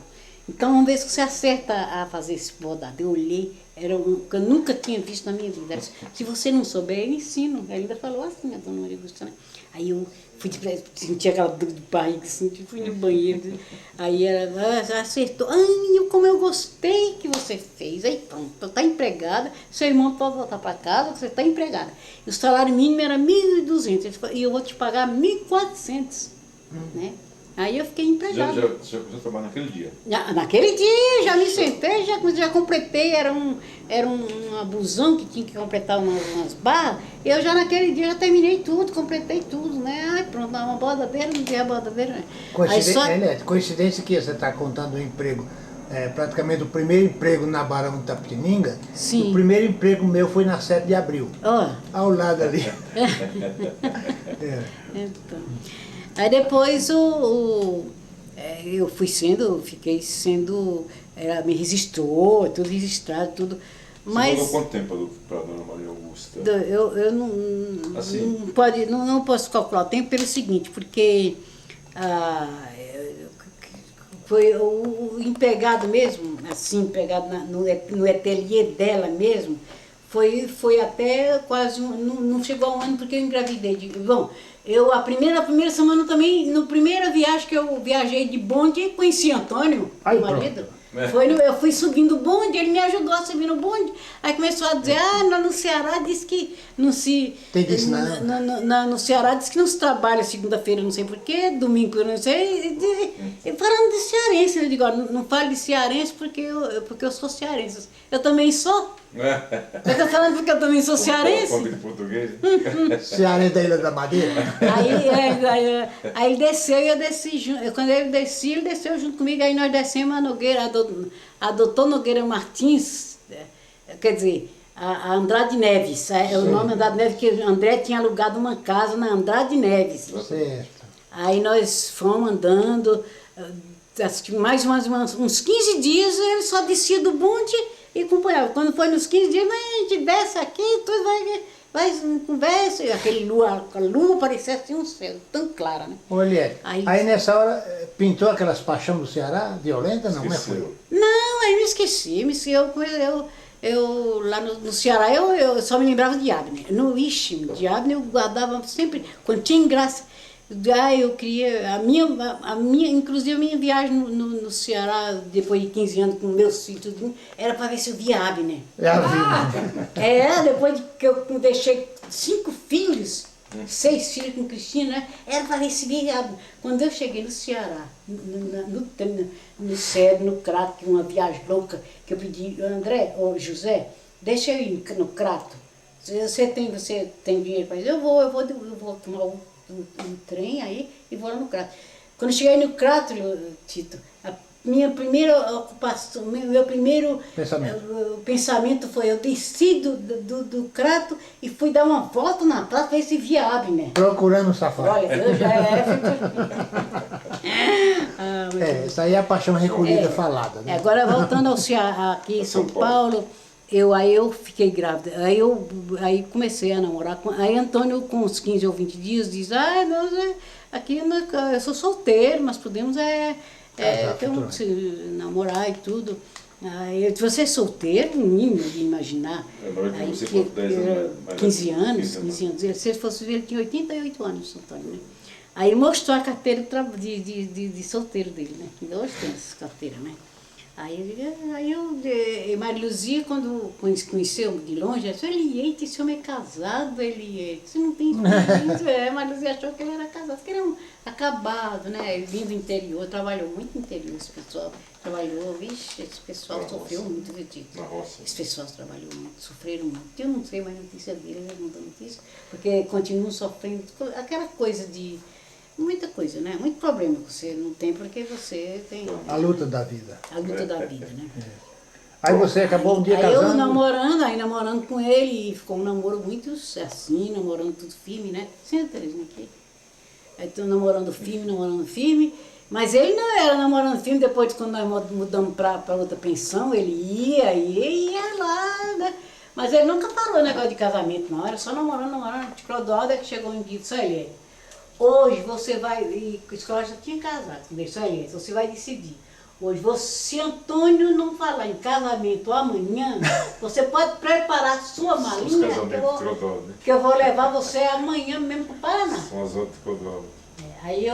Então vamos ver se você acerta a fazer esse bordado. Eu olhei, era que eu nunca tinha visto na minha vida. Ela disse, se você não souber, eu ensino. Ela ainda falou assim, a dona Maria Augusta, né? Aí eu senti aquela dor de barriga, assim, fui no banheiro. Aí ela acertou. Como eu gostei que você fez. Aí pronto, tá empregada, seu irmão pode voltar para casa, você está empregada. E o salário mínimo era 1.200, e eu vou te pagar 1.400, né? Aí eu fiquei empregada. Já trabalhou naquele dia? Naquele dia, já me sentei, já completei, era um abusão que tinha que completar umas barras. Eu já naquele dia já terminei tudo, completei tudo, né? Aí pronto, uma bordadeira, não tinha bordadeira. Né? Coincidência que você está contando o emprego, praticamente o primeiro emprego na Barão de Itapetininga. Sim. O primeiro emprego meu foi na 7 de abril, ao lado ali. Então... Aí depois eu fiquei sendo, ela me registrou, tudo registrado, tudo. Mas você falou quanto tempo para a dona Maria Augusta? Eu não posso calcular o tempo pelo seguinte, porque foi o empregado mesmo, assim, empregado no ateliê dela mesmo, foi até quase, não chegou a 1 ano porque eu engravidei. Bom, a primeira semana também, na primeira viagem que eu viajei de bonde, conheci Antônio, meu marido. Eu fui subindo o bonde, ele me ajudou a subir no bonde. Aí começou a dizer, lá no Ceará diz que não se... No Ceará diz que não se trabalha segunda-feira, não sei porquê, domingo, não sei. E falando de cearense, eu digo, não fale de cearense porque eu sou cearense. Eu também sou. Eu estou falando porque eu também sou cearense. Conta de português. Cearense da Ilha da Madeira. Aí ele desceu e eu desci junto. Quando ele desceu junto comigo, aí nós descemos a Nogueira, a doutor Nogueira Martins, quer dizer, a Andrade Neves, o nome Andrade Neves, que André tinha alugado uma casa na Andrade Neves. Certo. Aí nós fomos andando, mais ou menos uns 15 dias, ele só descia do bonde e acompanhava. Quando foi nos 15 dias, mas a gente desce aqui, tudo vai conversa, e a lua parecia assim um céu, tão clara, né? Olha, aí nessa hora pintou aquelas paixões do Ceará, violenta, não? Como é que foi? Não, aí me esqueci, eu lá no Ceará eu só me lembrava de Abner. De Abner eu guardava sempre, quando tinha graça. Eu queria, inclusive a minha viagem no Ceará, depois de 15 anos com meus filhos, tudo, era para ver se eu via Abner. Depois que eu deixei 5 filhos, 6 filhos com Cristina, né? Era para ver se via Abner. Quando eu cheguei no Ceará, no Cedro, no Crato, que uma viagem louca, que eu pedi, André, ou José, deixa eu ir no Crato. Você tem dinheiro para isso? Eu vou tomar um trem aí e vou lá no Crato. Quando eu cheguei no Crato, Tito, a minha primeira ocupação, meu primeiro pensamento foi, eu desci do Crato e fui dar uma volta na praça para ver se via Abner. Procurando o safado. Olha, eu já isso aí é a paixão recolhida falada, né? Agora voltando ao Ceará, aqui em São Paulo, aí eu fiquei grávida, aí comecei a namorar, aí Antônio com uns 15 ou 20 dias diz, aqui eu sou solteiro, mas podemos Então, se namorar e tudo. Aí, você é solteiro, não ia imaginar. Aí, você for 10 anos, 15 anos. Se ele fosse ver, ele tinha 88 anos, Antônio, né? Aí ele mostrou a carteira de solteiro dele, né? Ainda hoje tem essa carteira, né? Maria Luzia, quando conheceu de longe, ela disse, Eliette, esse homem é casado, Eliette, você não tem filho. Maria Luzia achou que ele era casado, que ele era acabado, né? Ele vinha do interior, trabalhou muito no interior, esse pessoal trabalhou, vixe, esse pessoal sofreu muito, na roça. Esse pessoal trabalhou muito, sofreram muito. Eu não sei mais notícia dele, eu não dou notícia, porque continuam sofrendo aquela coisa de... Muita coisa, né? Muito problema que você não tem, porque você tem... A luta da vida. A luta da vida, né? Aí você acabou um dia casando? Eu namorando com ele, e ficou um namoro muito assim, namorando tudo firme, né? Senta, Terezinha, aqui. Aí tô namorando firme, mas ele não era namorando firme, depois quando nós mudamos para outra pensão, ele ia lá, né? Mas ele nunca parou o negócio de casamento, não, era só namorando. De Clodoaldo é que chegou um dia e disse, olha, hoje você vai, e a escola já tinha casado, você vai decidir. Hoje, se Antônio não falar em casamento amanhã, você pode preparar sua malinha, que eu vou levar você amanhã mesmo para o Paraná. São as outras Clodoaldo. Aí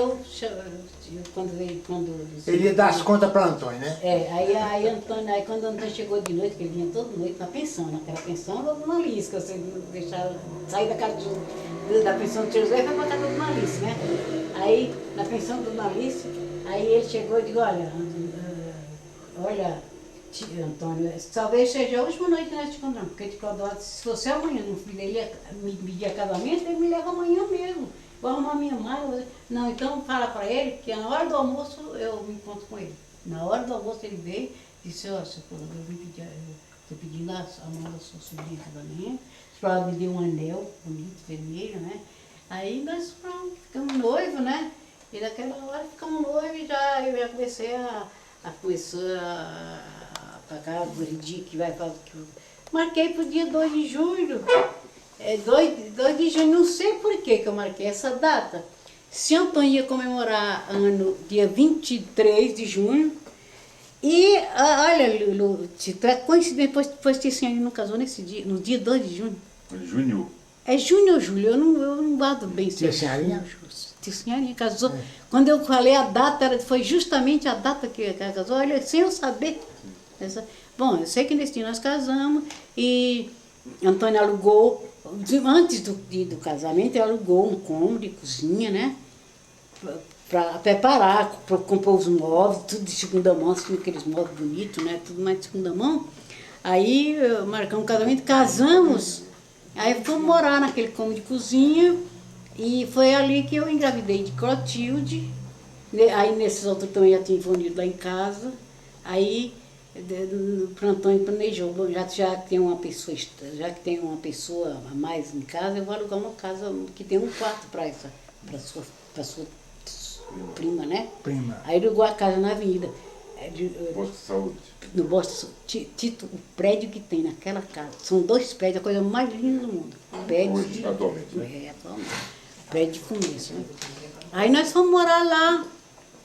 quando ele ia dar as contas para Antônio, né? Aí quando Antônio chegou de noite, que ele vinha toda noite na pensão, naquela pensão da Dona Alice, que você deixava sair da casa da pensão do Tio José e foi para a casa da Dona Alice, né? Aí, na pensão da Dona Alice, aí ele chegou e disse, olha, Antônio, talvez seja a última noite que nós te encontramos, porque de Clodoaldo, se você amanhã não me pedir casamento, ele me leva amanhã mesmo. Vou arrumar minha mala. Não, então fala para ele que na hora do almoço eu me encontro com ele. Na hora do almoço ele veio e disse, eu estou pedindo a mão da sua sobrinha de casamento. Ela me deu um anel bonito, vermelho, né? Aí nós ficamos noivos, né? E daquela hora ficamos noivos e eu já comecei a pagar o dia que vai fazer. Marquei para o dia 2 de julho. 2 de junho, não sei por que eu marquei essa data. Se Antônio ia comemorar ano dia 23 de junho, e olha, Lulu, se tu é coincidente, depois Tiziane não casou nesse dia, no dia 2 de junho. Junho. É junho ou julho, eu não guardo bem. Tiziane casou. Quando eu falei a data, foi justamente a data que ela casou, olha, sem eu saber. Bom, eu sei que nesse dia nós casamos e Antônio alugou, antes do casamento, ele alugou um cômodo de cozinha, né? Para preparar, para compor os móveis, tudo de segunda mão, assim, aqueles móveis bonitos, né? Tudo mais de segunda mão. Aí marcamos um casamento, casamos, aí fomos morar naquele cômodo de cozinha e foi ali que eu engravidei de Clotilde. Aí nesses outros também já tinha unido lá em casa. Aí o Antônio planejou, já que tem uma pessoa a mais em casa, eu vou alugar uma casa que tem um quarto para sua prima, né? Prima. Aí alugou a casa na avenida. Posto de Saúde. No Posto Tito, o prédio que tem naquela casa. São 2 prédios, a coisa mais linda do mundo. Hoje, atualmente. Atualmente. Prédio de começo, né? Aí nós fomos morar lá.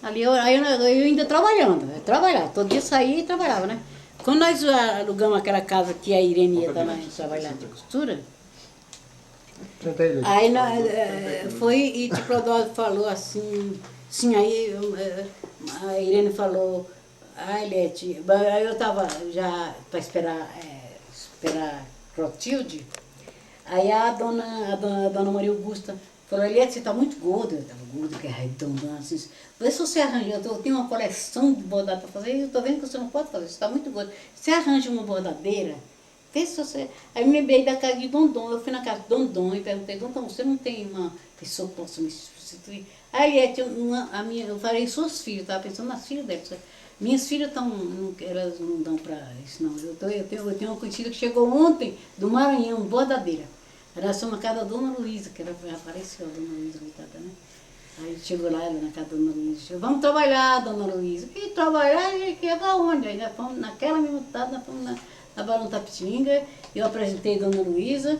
Ali eu ainda trabalhava, todo dia saía e trabalhava, né? Quando nós alugamos aquela casa que a Irene ia trabalhar de costura, aí foi e tipo, Clodoaldo falou assim, sim, aí a Irene falou, Eliette, aí eu estava já para esperar Clotilde, aí a dona Maria Augusta falou, Eliette, você está muito gorda. Eu estava gorda, que é redondão, assim. Vê se você arranja, eu tenho uma coleção de bordado para fazer, e eu estou vendo que você não pode fazer, você está muito gorda. Você arranja uma bordadeira, vê se você... Aí eu me lembrei da casa de Dondon, eu fui na casa de Dondon e perguntei, Dondon, você não tem uma pessoa que possa me substituir? Aí Eliette, eu falei, suas filhas, estava pensando nas filhas delas. Minhas filhas elas não dão para isso, não. Eu tenho uma conhecida que chegou ontem do Maranhão, bordadeira. Nós fomos na casa da Dona Luísa, que ela já apareceu, a Dona Luísa, coitada, né? Aí chegou lá, na casa da Dona Luísa, vamos trabalhar, Dona Luísa. E trabalhar, e que é onde? Aí nós fomos, naquela mesma tarde, nós fomos na Barão Tapitinga, eu apresentei a Dona Luísa,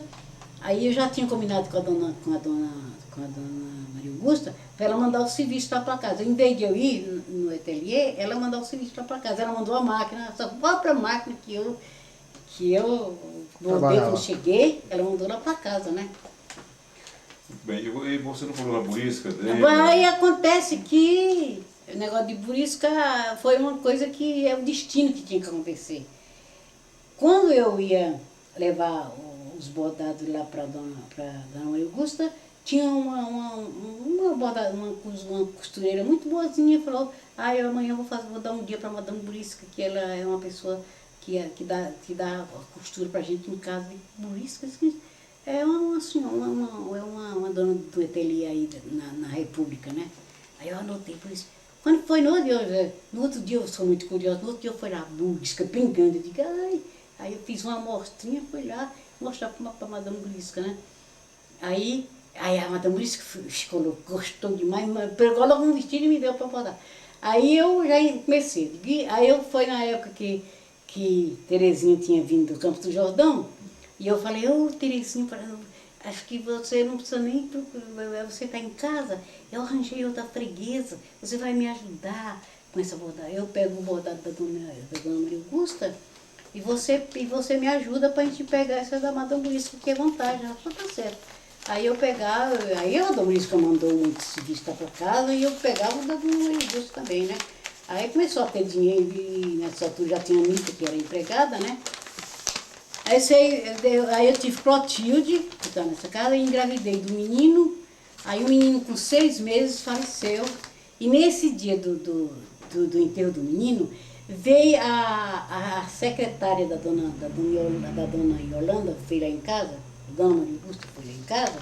aí eu já tinha combinado com a a dona Maria Augusta para ela mandar o serviço lá para casa. Em vez de eu ir no ateliê, ela mandou o serviço lá para casa. Ela mandou a máquina, essa própria máquina que eu voltei quando cheguei, ela mandou lá para casa, né? Bem, e você não falou na burisca dele? Aí acontece que o negócio de burisca foi uma coisa que é o destino que tinha que acontecer. Quando eu ia levar os bordados lá para dona Maria Augusta, tinha uma costureira muito boazinha, falou, amanhã eu vou dar um dia para a Madame Burisca, que ela é uma pessoa que dá costura para a gente em casa de Burisca. É uma senhora, uma dona do ateliê aí na República, né? Aí eu anotei por isso. Quando foi no outro dia, eu sou muito curiosa, no outro dia eu fui lá, Burisca, pingando, eu digo, aí eu fiz uma amostrinha, fui lá mostrar para a Madame Burisca, né? Aí a Madame Burisca gostou demais, pegou logo um vestido e me deu para bordar. Aí eu já comecei, aí foi na época que Terezinha tinha vindo do Campos do Jordão, e eu falei, Terezinha, acho que você não precisa nem procurar, você está em casa, eu arranjei outra freguesa, você vai me ajudar com essa bordada. Eu pego o bordado da dona Maria Augusta e você me ajuda para a gente pegar essa da Madame Burisca, que é vantagem, ela falou, tá certo. Aí eu pegava, aí a Dona Burisca mandou um serviço para casa e eu pegava o da Dona Maria Augusta também, né? Aí começou a ter dinheiro e nessa altura já tinha a Anitta, que era empregada, né? Aí eu tive Clotilde, que está nessa casa, e engravidei do menino. Aí o menino com 6 meses faleceu. E nesse dia do enterro do menino, veio a secretária da dona Yolanda, foi lá em casa, a dona Maria Augusta foi lá em casa,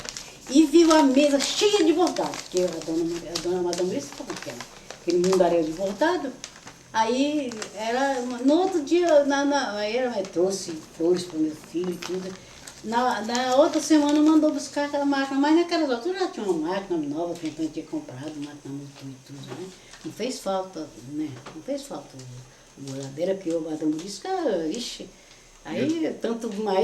e viu a mesa cheia de bordados, porque a dona Madame Augusta estava com aquele mundaréu de bordado. Aí, no outro dia, aí ela trouxe flores para o meu filho e tudo. Na outra semana mandou buscar aquela máquina, mas naquelas alturas já tinha uma máquina nova que a gente tinha comprado, máquina motor e tudo, né? Não fez falta, né? Não fez falta o bordadeira, porque o Madame Burisca, ixi. Aí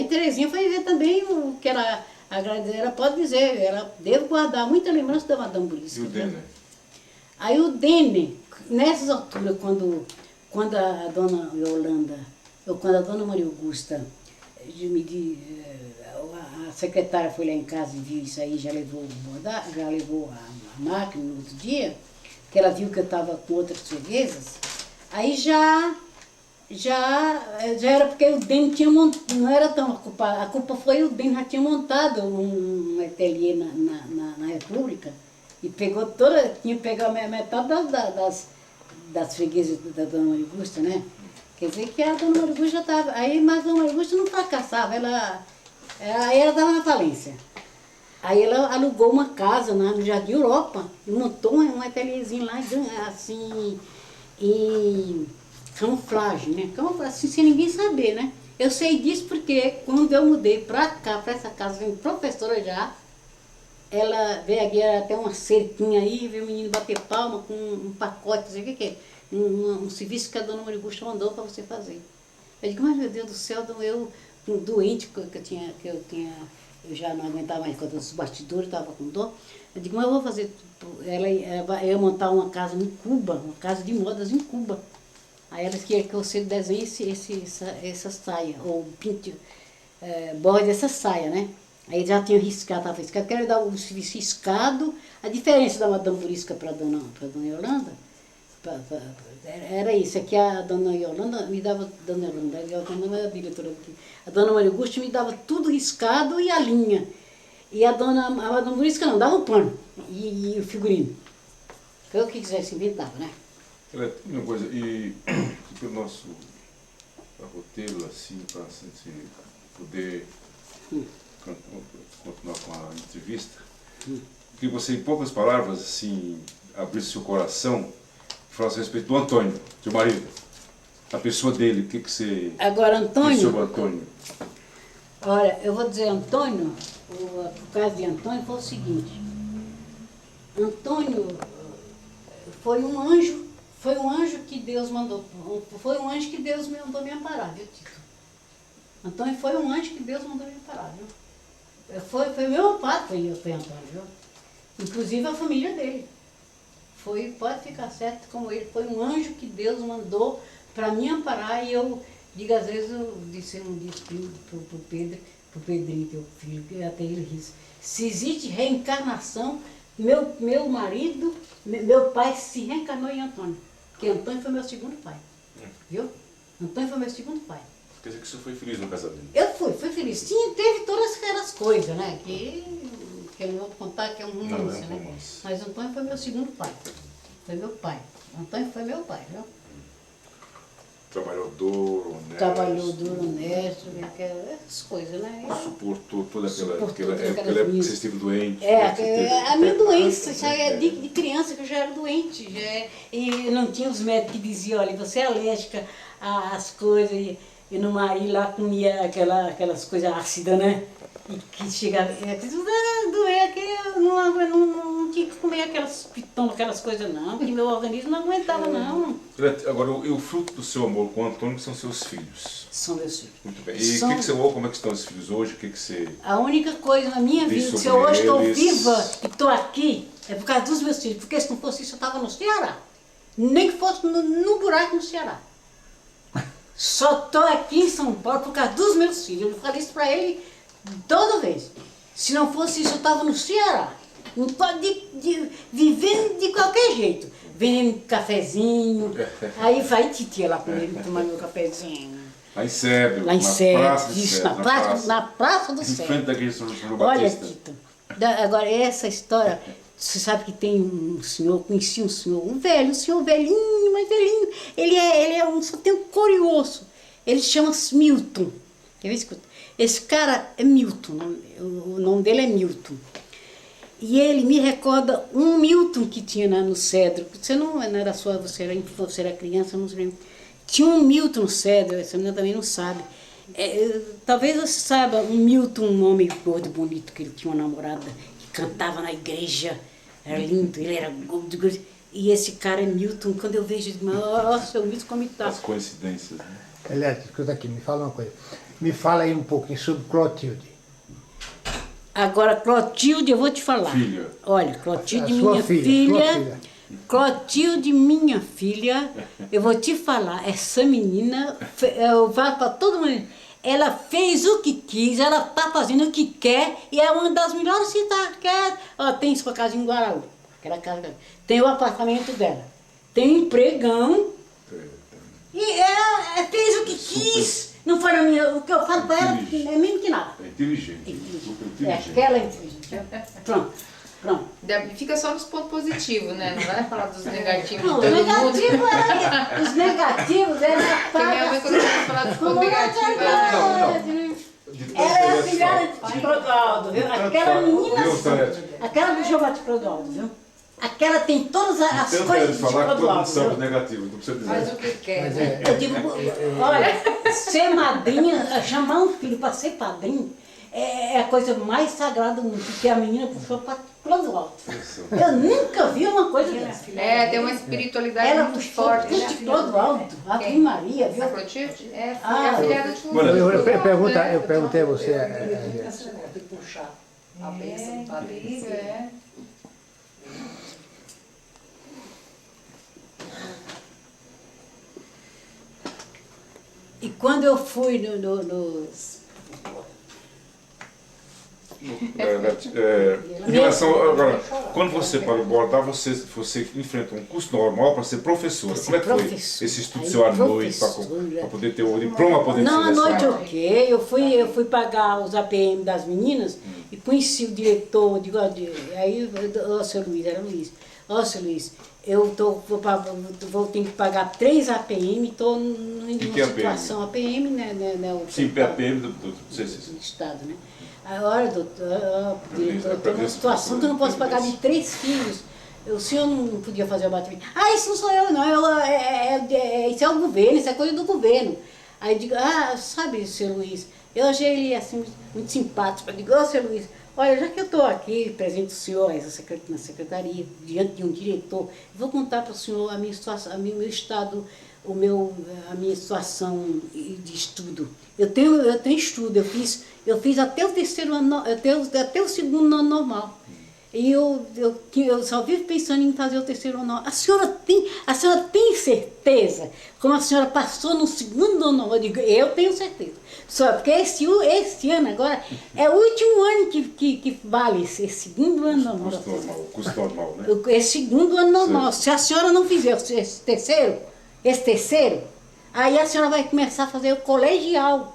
Terezinha foi ver também o que ela agradecer, ela pode dizer, ela deve guardar muita lembrança da Madame Burisca. E o Dene? Aí o Dene, nessas alturas, quando a dona Yolanda, ou quando a dona Maria Augusta, a secretária foi lá em casa e viu isso aí, já levou a máquina no outro dia, que ela viu que eu estava com outras freguesas, aí já era porque o Dene tinha montado, não era tão a culpa foi o Dene já tinha montado um ateliê na República, e tinha pegado metade das freguesas da dona Maria Augusta, né? Quer dizer que a dona Maria Augusta já estava, mas a dona Maria Augusta não fracassava, ela estava na falência. Aí ela alugou uma casa no Jardim Europa e montou um ateliêzinho lá, assim, em camuflagem, né? Camuflagem, assim, sem ninguém saber, né? Eu sei disso porque quando eu mudei para cá, para essa casa, vim professora já, ela veio aqui, era até uma cerquinha aí, veio o menino bater palma com um pacote, sei o que é, um serviço que a dona Maria Augusta mandou para você fazer. Eu digo, mas meu Deus do céu, eu doente, eu já não aguentava mais com os bastidores, estava com dor. Eu digo, mas eu vou fazer, ela ia montar uma casa em Cuba, uma casa de modas em Cuba. Aí ela queria que você desenhe essa saia, ou pinte, borde essa saia, né? Aí já tinha riscado, estava riscado, quero dar o serviço riscado. A diferença da Madame Burisca para a dona Yolanda, era isso, é que a dona Yolanda me dava, a dona não é a diretora aqui, a dona Maria Augusta me dava tudo riscado e a linha. E a Madame Burisca não, dava o pano e o figurino. Foi o que quisesse, inventava, né? Uma coisa, e pelo nosso roteiro, assim, para a gente poder continuar com a entrevista, que você, em poucas palavras, assim, abrisse seu coração e falasse a respeito do Antônio, seu marido, a pessoa dele, o que você... Agora, Antônio... sobre o Antônio? Olha, eu vou dizer, Antônio, o caso de Antônio foi o seguinte, Antônio foi um anjo que Deus mandou, foi um anjo que Deus me mandou me amparar, viu, Tito? Antônio foi um anjo que Deus mandou me amparar, viu? Foi meu pai, foi Antônio, viu? inclusive a família dele. Pode ficar certo, como ele foi um anjo que Deus mandou para me amparar. E eu digo, às vezes, eu disse pro Pedrinho, que é o filho, que até ele disse, se existe reencarnação, meu marido, meu pai se reencarnou em Antônio, porque Antônio foi meu segundo pai, viu? Antônio foi meu segundo pai. Quer dizer que você foi feliz no casamento? Eu fui feliz. Sim, teve todas aquelas coisas, né? Que eu não vou contar, que é um romance, né? Mas Antônio foi meu segundo pai. Foi meu pai. Antônio foi meu pai, viu? Trabalhador, honesto. Trabalhador, honesto, essas coisas, né? Suportou toda aquela época que você esteve doente. A minha doença já é de criança, que eu já era doente. E não tinha os médicos que diziam, olha, você é alérgica às coisas. E no marido lá comia aquelas coisas ácidas, né? E que chegava, doer que eu não tinha que comer aquelas pitão, aquelas coisas não, que meu organismo não aguentava não. Agora, o fruto do seu amor com o Antônio são seus filhos. São meus filhos. Muito bem. E como é que estão os filhos hoje? O que você... A única coisa na minha vida, se eu hoje estou viva e estou aqui, é por causa dos meus filhos, porque se não fosse isso eu estava no Ceará. Nem que fosse no buraco no Ceará. Só estou aqui em São Paulo por causa dos meus filhos. Eu falei isso para ele toda vez. Se não fosse isso, eu estava no Ceará. Não pode vivendo de qualquer jeito. Vendendo cafezinho. Aí vai titia lá com ele tomar meu cafezinho. Lá em Sérvio. Lá em Sérvio. Na Praça do Sérvio. Em frente da igreja São João Batista. Olha, Batista. Tito, agora essa história... Você sabe que tem um senhor, conheci um senhor velhinho, mas velhinho. Ele só tem um cor e osso. Ele chama Milton. Quer ver? Escuta. Esse cara é Milton, o nome dele é Milton. E ele me recorda um Milton que tinha no Cedro. Você não era só, você era criança, não se lembra. Tinha um Milton no Cedro, essa menina também não sabe. Talvez você saiba, um Milton, um homem gordo, bonito, que ele tinha uma namorada que cantava na igreja. Era lindo, ele era gordo. E esse cara é Milton. Quando eu vejo, eu digo, nossa, o Milton como está. As coincidências, né? Eliette, escuta aqui, me fala uma coisa. Me fala aí um pouquinho sobre Clotilde. Agora, Clotilde, eu vou te falar. Filha. Olha, Clotilde, minha filha. Clotilde, minha filha, eu vou te falar, essa menina, eu falo para todo mundo, ela fez o que quis, ela está fazendo o que quer e é uma das melhores cidades que é. Ela tem sua casa em Guaraú, aquela casa, tem o apartamento dela, tem um empregão e ela fez o que quis. Não foi o que eu falo para ela, é mesmo que nada. É inteligente. Aquela é inteligente. Pronto. Fica só nos pontos positivos, né? Não vai falar dos negativos não, de todo mundo. Os negativos eram a praga. Minha mãe, quando ela falar dos pontos negativos, ela é a filhada de Clodoaldo, viu? Aquela menina, aquela do Giovanni Clodoaldo, viu? Aquela tem todas as então, coisas de Clodoaldo. São negativos, não precisa dizer. Faz o que quer. Eu digo, olha, ser madrinha, chamar um filho para ser padrinho, é a coisa mais sagrada do mundo, porque a menina puxou para Clodoaldo. Eu nunca vi uma coisa dessa. Tem uma espiritualidade ela muito puxou forte. Ela puxou Clodoaldo, Ave Maria, viu? A Clotilde? É a filhada de Eu perguntei a você. De puxar a bênção do padrinho. E quando eu fui em relação agora, quando você para abordar, você enfrenta um curso normal para ser professora. Como é que foi esse estudo seu à noite para poder ter o diploma, poder Não, à noite área? o quê? Eu fui pagar os APM das meninas e conheci o diretor, digo, aí, seu Luiz, era Luiz. Seu Luiz, eu vou ter que pagar 3 APM, estou em uma situação APM, né? Sim, APM do Estado, né? Agora, doutor, diretor, eu tenho uma situação que eu não posso pagar de 3 filhos. O senhor não podia fazer o abatimento. Isso não sou eu, não. Isso é o governo, isso é coisa do governo. Aí eu digo, sabe, seu Luiz, eu achei ele assim, muito simpático. Eu digo, seu Luiz, olha, já que eu estou aqui, presente do senhor na secretaria, diante de um diretor, eu vou contar para o senhor a minha situação, meu estado, a minha situação de estudo. Eu tenho estudo, eu fiz até o terceiro ano, até o segundo ano normal. E eu só vivo pensando em fazer o terceiro ano. A senhora tem certeza? Como a senhora passou no segundo ano, eu digo, eu tenho certeza. Só porque esse ano agora é o último ano que vale esse segundo ano normal. Curso normal, né? Esse segundo ano normal. Se a senhora não fizer esse terceiro, aí a senhora vai começar a fazer o colegial.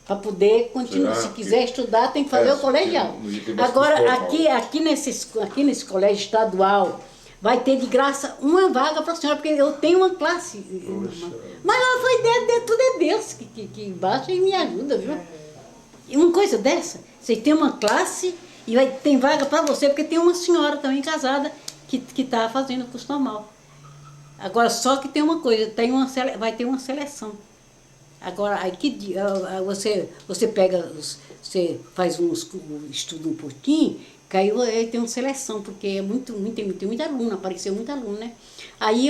Para poder continuar, se quiser estudar, tem que fazer o colegial. Agora, aqui nesse colégio estadual, vai ter de graça uma vaga para a senhora, porque eu tenho uma classe. Mas ela foi tudo é Deus que baixa e me ajuda, viu? E uma coisa dessa, você tem uma classe e tem vaga para você, porque tem uma senhora também casada que está fazendo o curso normal. Agora, só que tem uma coisa, vai ter uma seleção. Agora, aqui você pega, você faz estuda um pouquinho, que aí tem uma seleção, porque tem muita aluna, apareceu muita aluna, né? Aí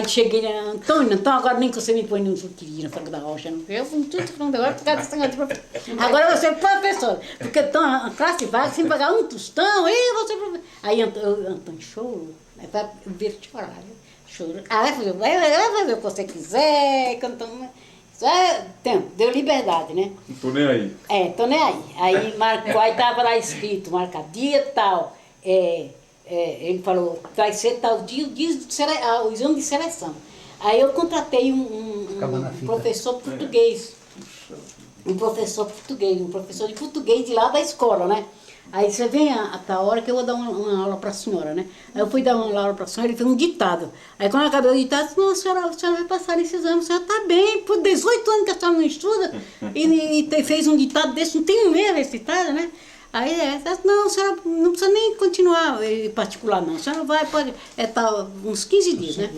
cheguei na Antônio, então agora nem que você me põe no Juquiri, na Franca da Rocha, não eu fui tudo falando agora por causa desse negócio de professor. Agora você é professor, porque a classe vaga sem pagar um tostão, aí você é professor. Aí Antônio chorou, vai ver chorar, chorou. Vai fazer o que você quiser, cantando. Deu liberdade, né? Não tô nem aí. Tô nem aí. Aí marcou, aí estava lá escrito, marca dia tal. Ele falou, vai ser tal dia, o exame de seleção. Aí eu contratei um professor português. Um professor de português de lá da escola, né? Aí você vem a tal hora que eu vou dar uma aula para a senhora, né? Aí eu fui dar uma aula para a senhora, ele fez um ditado. Aí quando eu acabei o ditado, eu disse, não, a senhora vai passar nesse exame, a senhora está bem, por 18 anos que a senhora não estuda, e fez um ditado desse, não tem um erro esse ditado, né? Aí não, a senhora não precisa nem continuar em particular, não. A senhora pode uns 15 dias, né?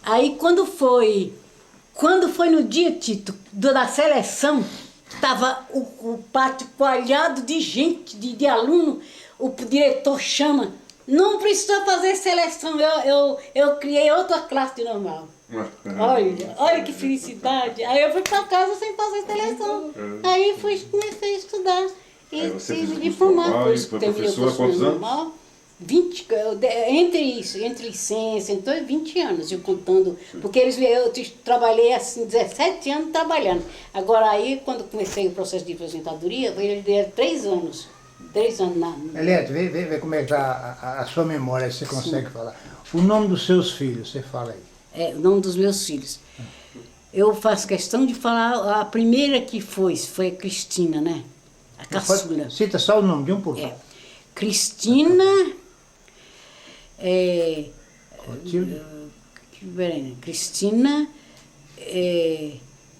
Aí quando foi no dia, Tito, da seleção, estava o pátio coalhado de gente, de aluno, o diretor chama, não precisa fazer seleção, eu criei outra classe de normal. Olha que felicidade. Aí eu fui para casa sem fazer seleção. Aí comecei a estudar. Aí você fez o de curso normal, e foi terminei o professora há curso quantos anos? normal. Entre licença, então 20 anos, eu contando, porque eu trabalhei assim, 17 anos trabalhando. Agora aí, quando comecei o processo de aposentadoria, eles deram 3 anos. 3 anos na... Eliette, vê como é que está a sua memória, você consegue falar. O nome dos seus filhos, você fala aí. O nome dos meus filhos. Eu faço questão de falar, a primeira que foi a Cristina, né? A caçula. Cita só o nome de um por favor. Cristina... Cristina,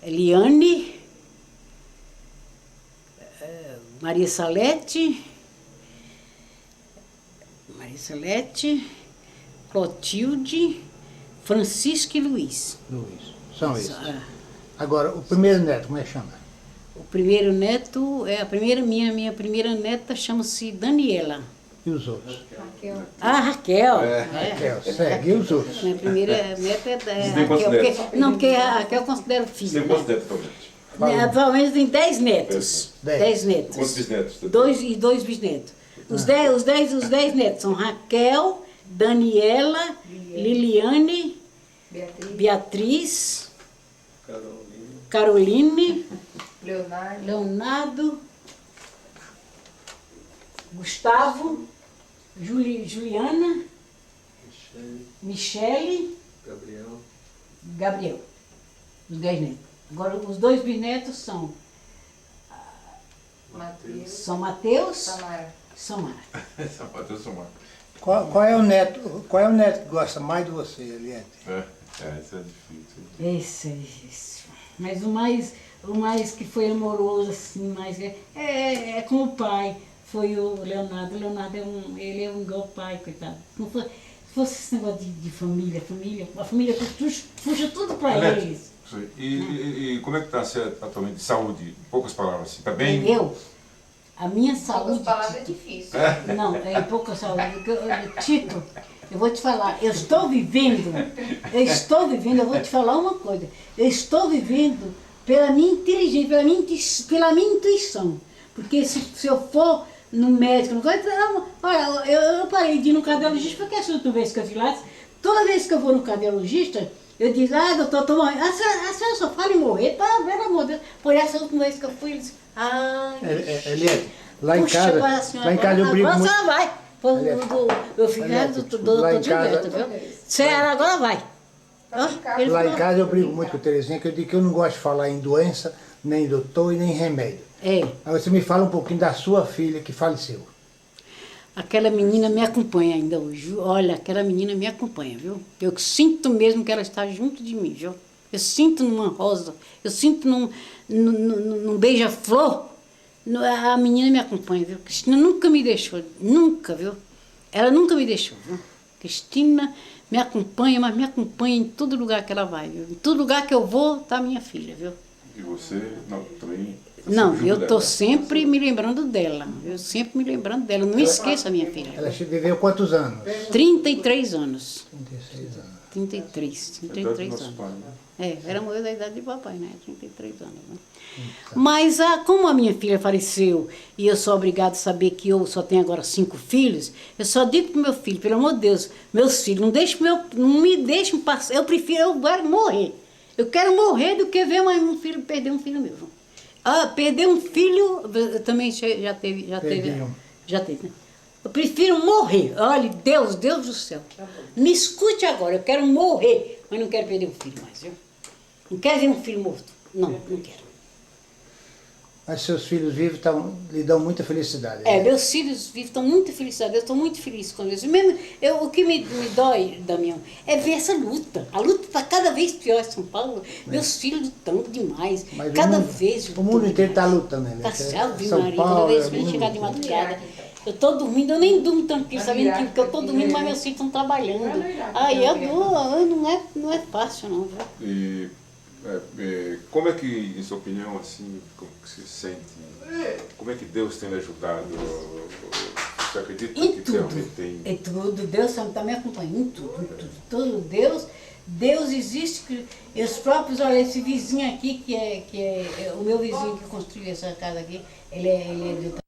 Eliane, Maria Salete, Clotilde, Francisco e Luiz. São esses. Agora, o primeiro neto, como é que chama? O primeiro neto, minha primeira neta chama-se Daniela. E os outros? Raquel. Raquel. Raquel, segue. E os outros? Minha primeira neta é Raquel. Porque a Raquel eu considero filho. Você tem quantos netos atualmente? Atualmente tem 10 netos. 10 netos. Quantos bisnetos? 2 bisnetos. Os 10 netos são Raquel, Daniela, Liliane, Beatriz, Caroline, Leonardo, Gustavo, Juliana, Michele, Gabriel. Os 10 netos. Agora, os 2 bisnetos são São Mateus, Samara. São Mateus e Samara. Qual é o neto que gosta mais de você, Eliette? Isso é difícil. Esse. Mas o mais que foi amoroso, assim, mais é com o pai. Foi o Leonardo. O Leonardo ele é um igual pai, coitado. Se fosse esse negócio de família, a família puxa tudo para eles. E como é que está atualmente de saúde? Em poucas palavras, assim, está bem? A minha saúde... Poucas palavras é difícil. Não, em poucas palavras. Tito, eu vou te falar, eu estou vivendo, eu vou te falar uma coisa. Eu estou vivendo pela minha inteligência, pela minha intuição. Porque se eu for no médico, olha, eu parei de ir no cardiologista porque essa outra vez que eu fui lá, toda vez que eu vou no cardiologista, eu digo, doutor, tô morrendo. A senhora só fala em morrer, tá, pelo amor de Deus. Por essa última vez que eu fui, ele disse, Eliette, lá em casa eu brigo muito. Agora a senhora vai. Meu filho é do doutor Gilberto, viu? Senhora, agora vai. Lá em casa eu brigo muito com a Terezinha, que eu digo que eu não gosto de falar em doença, nem doutor e nem remédio. Aí você me fala um pouquinho da sua filha que faleceu. Aquela menina me acompanha ainda hoje, viu? Olha, aquela menina me acompanha, viu? Eu sinto mesmo que ela está junto de mim, viu? Eu sinto numa rosa, eu sinto num beija-flor. A menina me acompanha, viu? Cristina nunca me deixou, nunca, viu? Ela nunca me deixou, viu? Cristina me acompanha, mas me acompanha em todo lugar que ela vai, viu? Em todo lugar que eu vou, tá minha filha, viu? E você também? Não, eu estou sempre me lembrando dela. Eu sempre me lembrando dela. Não esqueça a minha filha. Ela viveu quantos anos? 33 anos. 36 anos. 33 anos. Pai, né? Ela morreu da idade de papai, né? 33 anos. Né? Mas como a minha filha faleceu e eu sou obrigada a saber que eu só tenho agora 5 filhos, eu só digo pro meu filho, pelo amor de Deus, meus filhos, não me deixem passar. Eu quero morrer. Eu quero morrer do que ver um filho perder um filho meu. Perder um filho, também já teve, né? Eu prefiro morrer. Olha, Deus do céu. Me escute agora, eu quero morrer, mas não quero perder um filho mais, viu? Não quero ver um filho morto. Não quero. Mas seus filhos vivos lhe dão muita felicidade. Né? Meus filhos vivos estão muito felizes, eu estou muito feliz com eles. Mesmo, o que me dói, Damião, é ver essa luta. A luta está cada vez pior em São Paulo. Meus filhos lutando demais. Mas cada vez lutando. O mundo inteiro está lutando, né? Toda vez que a gente chegar de madrugada, eu estou dormindo, eu nem durmo tranquilo, sabendo que eu estou dormindo, mas meus filhos estão trabalhando. Aí não é fácil, não. Viu? Como é que, em sua opinião, assim, como que se sente? Como é que Deus tem lhe ajudado? Você acredita que realmente tem? Em tudo, Deus está me acompanhando em tudo. Deus existe. Os próprios, olha, esse vizinho aqui, que é o meu vizinho que construiu essa casa aqui, ele é